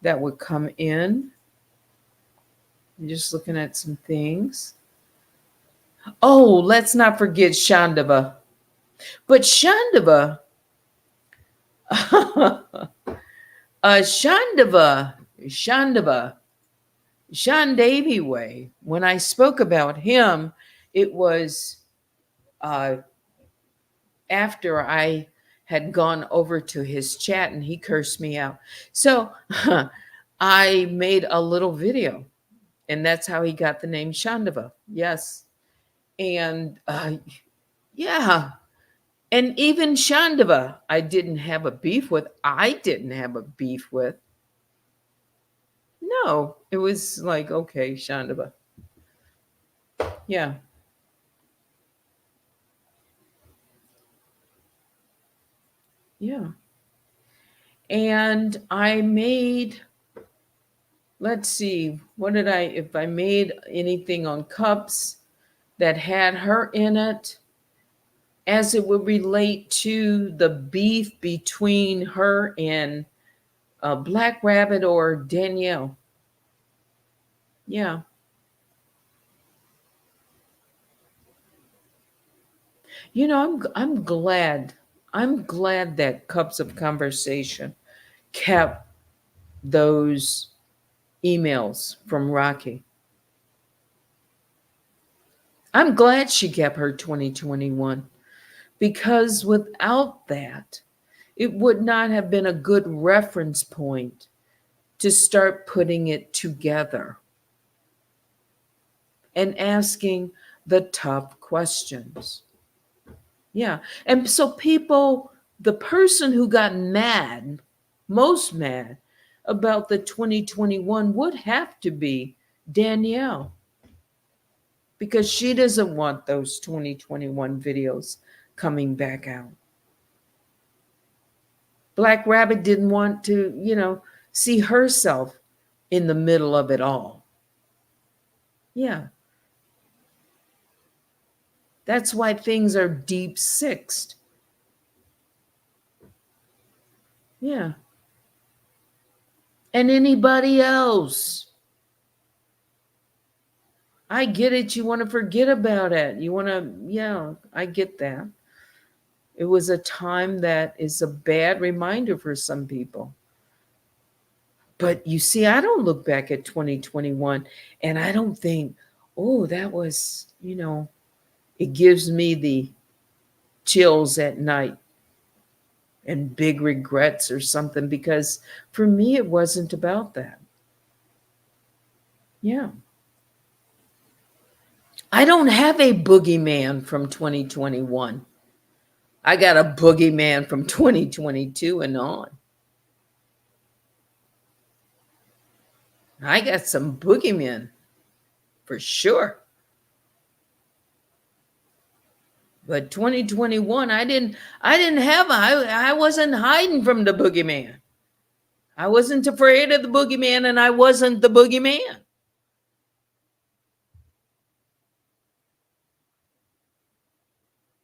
Speaker 2: that would come in. I'm just looking at some things. Oh, let's not forget Shandava. But Shandava, Shandava, Shandavi way. When I spoke about him, it was uh, after I had gone over to his chat and he cursed me out. So I made a little video, and that's how he got the name Shandava. Yes. And yeah. And even Shandava, I didn't have a beef with. I didn't have a beef with. No, it was like, okay, Shandava. Yeah. Yeah. And I made, let's see, what did if I made anything on cups that had her in it, as it would relate to the beef between her and Black Rabbit or Danielle. Yeah. You know, I'm glad. I'm glad that Cups of Conversation kept those emails from Rocky. I'm glad she kept her 2021, because without that, it would not have been a good reference point to start putting it together and asking the tough questions. Yeah. And so people, the person who got mad, most mad about the 2021 would have to be Danielle, because she doesn't want those 2021 videos coming back out. Black Rabbit didn't want to, see herself in the middle of it all. Yeah. That's why things are deep sixed. Yeah. And anybody else. I get it. You want to forget about it. You want to, yeah, I get that. It was a time that is a bad reminder for some people. But you see, I don't look back at 2021 and I don't think, oh, that was, it gives me the chills at night and big regrets or something, because for me, it wasn't about that. Yeah. I don't have a boogeyman from 2021. I got a boogeyman from 2022 and on. I got some boogeymen for sure. But 2021, I didn't have I wasn't hiding from the boogeyman. I wasn't afraid of the boogeyman, and I wasn't the boogeyman.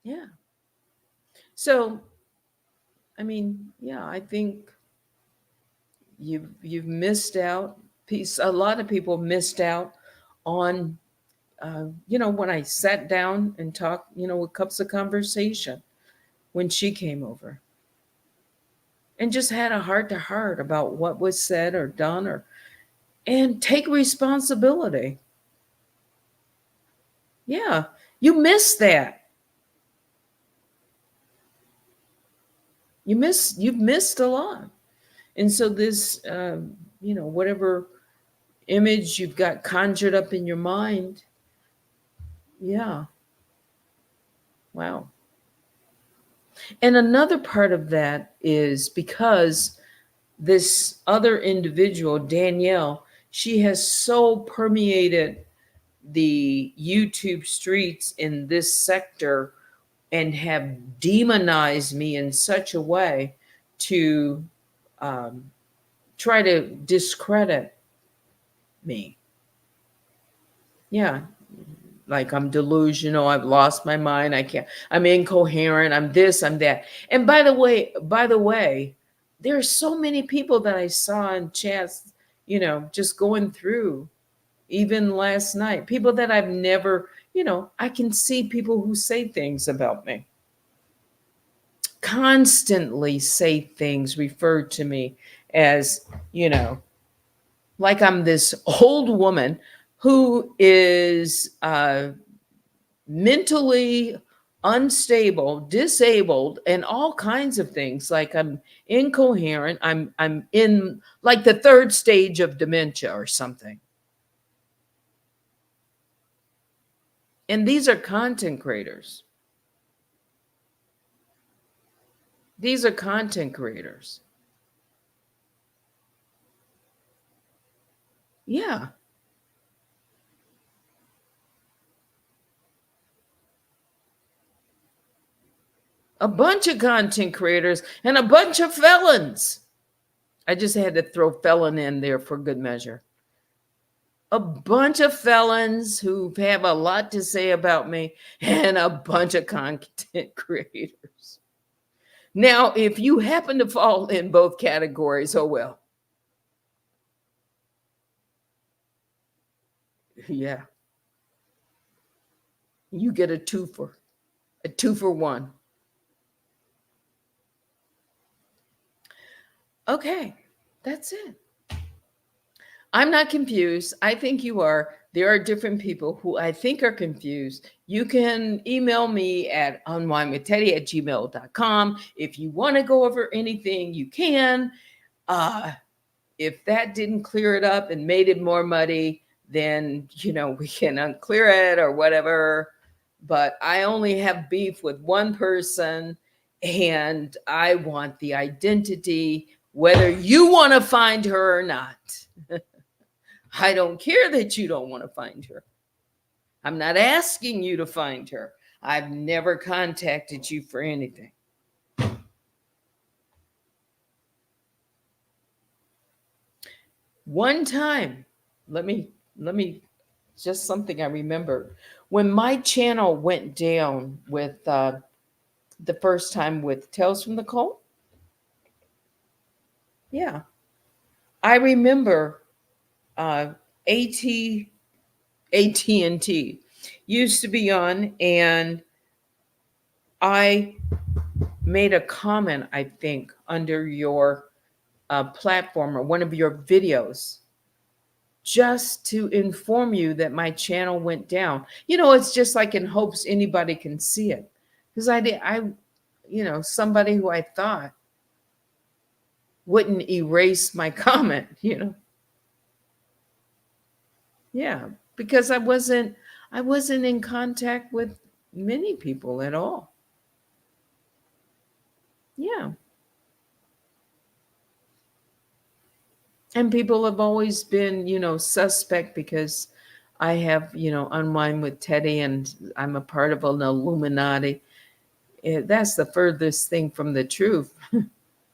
Speaker 2: Yeah. So, I mean, yeah, I think you've missed out. A lot of people missed out on when I sat down and talked, with Cups of Conversation when she came over and just had a heart to heart about what was said or done, and take responsibility. Yeah, you missed that. You've missed a lot. And so this, whatever image you've got conjured up in your mind, yeah, wow. And another part of that is because this other individual, Danielle, she has so permeated the YouTube streets in this sector and have demonized me in such a way to um, try to discredit me. Yeah. Like I'm delusional, I've lost my mind, I'm incoherent, I'm this, I'm that. And by the way, there are so many people that I saw in chats, just going through, even last night, people that I've never, I can see people who say things about me, constantly say things, refer to me as, you know, like I'm this old woman who is mentally unstable, disabled, and all kinds of things. Like I'm incoherent. I'm in like the third stage of dementia or something. And these are content creators. These are content creators. Yeah. A bunch of content creators and a bunch of felons. I just had to throw felon in there for good measure. A bunch of felons who have a lot to say about me and a bunch of content creators. Now, if you happen to fall in both categories, oh well. Yeah, you get a two for one. Okay, that's it. I'm not confused. I think you are. There are different people who I think are confused. You can email me at unwinewithteddy@gmail.com. If you want to go over anything, you can. Uh, if that didn't clear it up and made it more muddy, then, we can unclear it or whatever. But I only have beef with one person, and I want the identity, whether you want to find her or not. I don't care that you don't want to find her. I'm not asking you to find her. I've never contacted you for anything. One time, let me just something I remember. When my channel went down with the first time with Tales from the Cult, yeah, I remember uh, AT AT&T used to be on, and I made a comment, I think, under your platform or one of your videos, just to inform you that my channel went down. It's just like in hopes anybody can see it, because somebody who I thought wouldn't erase my comment. Yeah, because I wasn't in contact with many people at all. Yeah. And people have always been, suspect because I have, Unwind with Teddy and I'm a part of an Illuminati. That's the furthest thing from the truth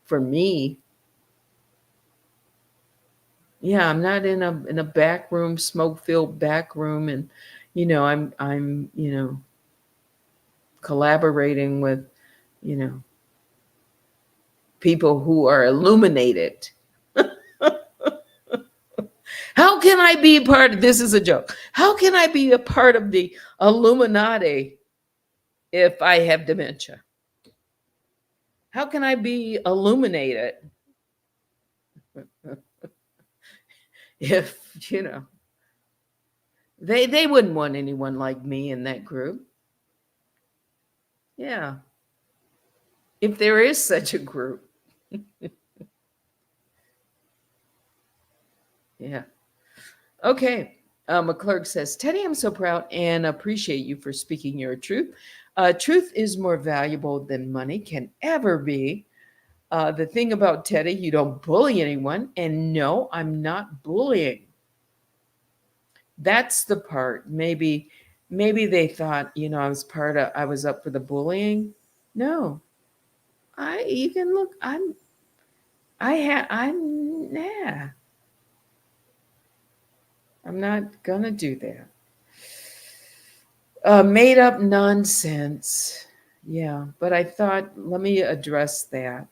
Speaker 2: for me. Yeah, I'm not in a back room, smoke filled back room, and I'm collaborating with you know people who are illuminated. How can I be a part of this? Is a joke. How can I be a part of the Illuminati if I have dementia? How can I be illuminated if they wouldn't want anyone like me in that group? Yeah, if there is such a group. Yeah. Okay. McClurg says, Teddy, I'm so proud and appreciate you for speaking your truth. Truth is more valuable than money can ever be. The thing about Teddy, you don't bully anyone. And no, I'm not bullying. That's the part. Maybe they thought, I was up for the bullying. No, nah, I'm not gonna do that. Made up nonsense. Yeah, but I thought, let me address that,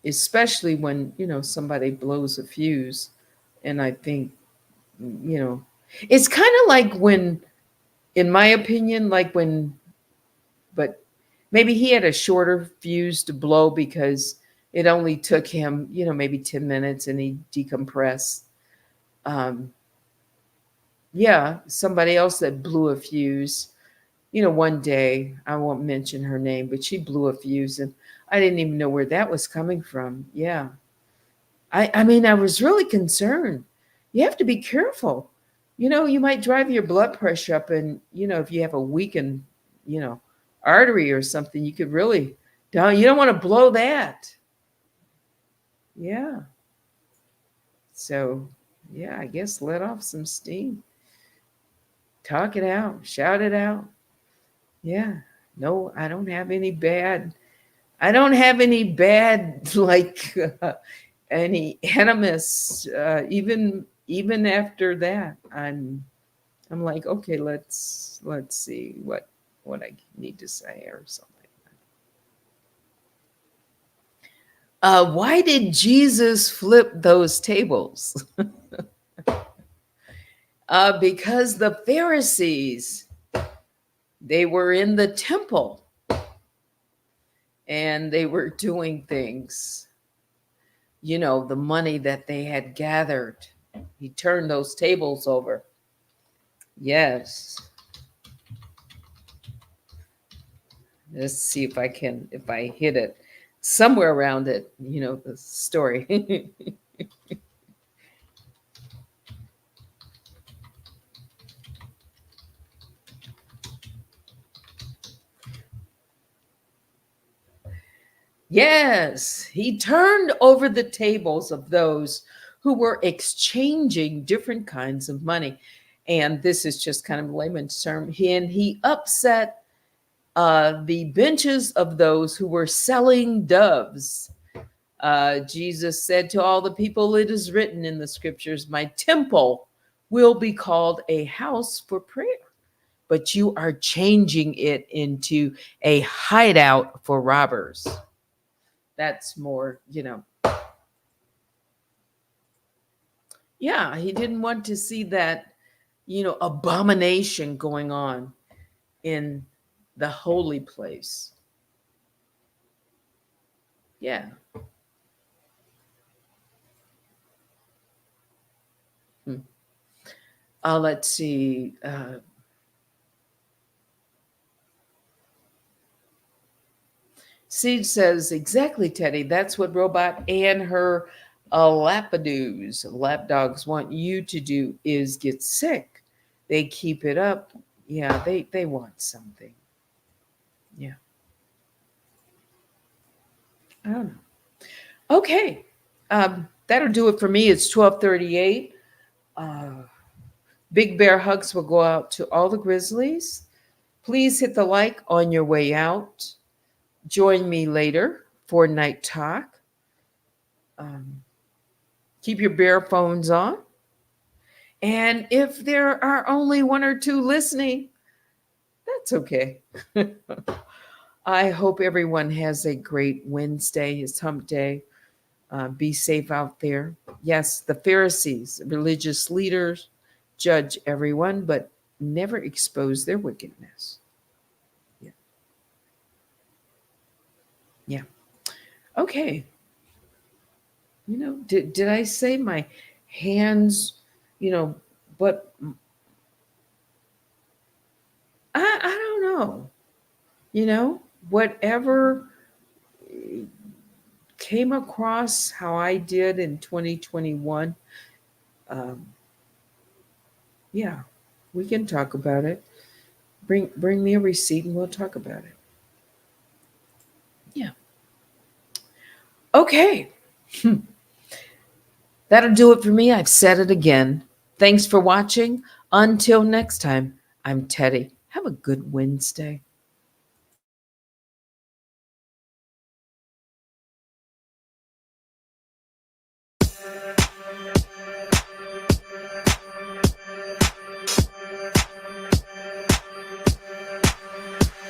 Speaker 2: especially when, somebody blows a fuse. And I think, you know, it's kind of like when, in my opinion, like when, but maybe he had a shorter fuse to blow because it only took him, maybe 10 minutes and he decompressed. Um, yeah, somebody else that blew a fuse, one day, I won't mention her name, but she blew a fuse and I didn't even know where that was coming from. Yeah. I mean, I was really concerned. You have to be careful. You might drive your blood pressure up, and if you have a weakened, you know, artery or something, you could really down. You don't want to blow that. Yeah. So, yeah, I guess let off some steam. Talk it out, shout it out. Yeah. No, I don't have any bad. I don't have any bad like any animus. Even after that, I'm like, okay, let's see what I need to say or something. Why did Jesus flip those tables? Because the Pharisees, they were in the temple and they were doing things, the money that they had gathered. He turned those tables over. Yes. Let's see if I hit it somewhere around it, the story. Yes, he turned over the tables of those who were exchanging different kinds of money. And this is just kind of layman's term. And he upset the benches of those who were selling doves. Jesus said to all the people, it is written in the scriptures, my temple will be called a house for prayer, but you are changing it into a hideout for robbers. That's more, yeah, he didn't want to see that, abomination going on in the holy place. Yeah. Hmm. Let's see. Siege says, exactly, Teddy. That's what Robot and her lapadoos, lapdogs, want you to do is get sick. They keep it up. Yeah, they want something. Yeah. I don't know. Okay. That'll do it for me. It's 12:38. Big bear hugs will go out to all the Grizzlies. Please hit the like on your way out. Join me later for night talk. Um, keep your bear phones on. And if there are only one or two listening, that's okay. I hope everyone has a great Wednesday. It's hump day. Be safe out there. Yes, the Pharisees, religious leaders, judge everyone, but never expose their wickedness. Yeah. Yeah. Okay. Did I say my hands, you know, but I don't know. Whatever came across how I did in 2021, um, yeah, we can talk about it. Bring me a receipt and we'll talk about it. Yeah. Okay. That'll do it for me. I've said it again. Thanks for watching. Until next time, I'm Teddy. Have a good Wednesday.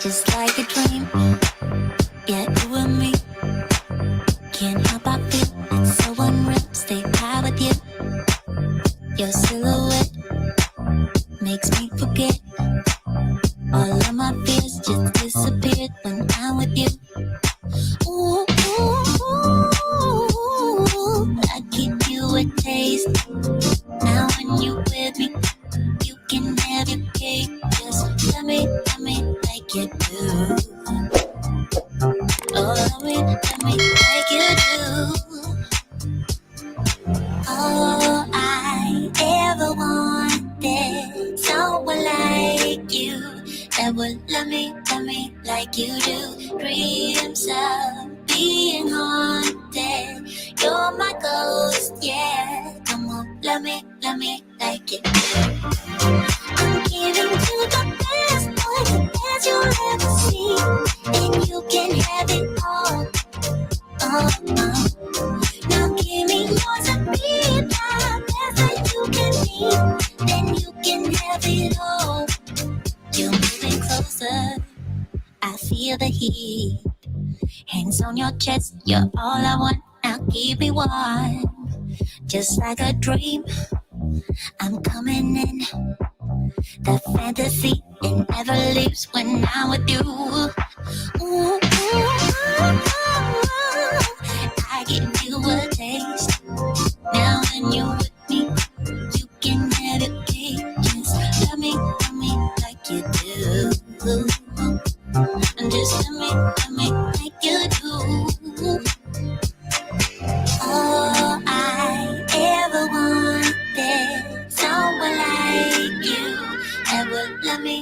Speaker 1: just like a dream. Yeah, you and me can't help but feel it's so unreal. Stay high with you. Your silhouette makes me forget all of my fears. Just disappeared when I'm with you. Ooh, ooh, ooh, I give you a taste. Now when you with me, you can have your cake. Just love me like you do. Oh, love me like you do. All I ever wanted, someone like you that would love me like you do. Dreams of being haunted, you're my ghost, yeah. Come on, love me like you do. I'm giving you the best, boy, the best you'll ever see, and you can have it all. Now give me yours and be the best that you can be, then you can have it all. You're moving closer, I feel the heat. Hands on your chest, you're all I want. Now keep me warm, just like a dream. I'm coming in. The fantasy it never leaves when I'm with you. Ooh, ooh, ooh, ooh. I give you a taste. Now when you're with me, you can have it cake. Just love me like you do. And just love me like you do. All I ever wanted, someone like you that would love me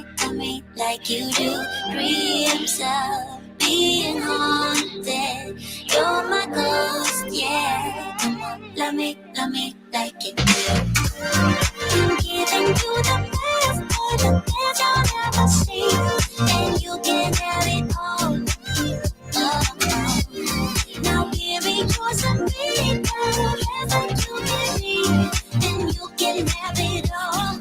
Speaker 1: like you do. Dreams of being haunted, you're my ghost, yeah. Come on, love me like you do. I'm giving you the best, boy, the best you'll ever see, and you can have it all. Now give me yours and be the best that you can be, and you can have it all.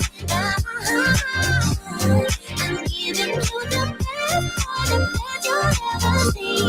Speaker 1: I'm giving you the best, boy, the best you'll ever see,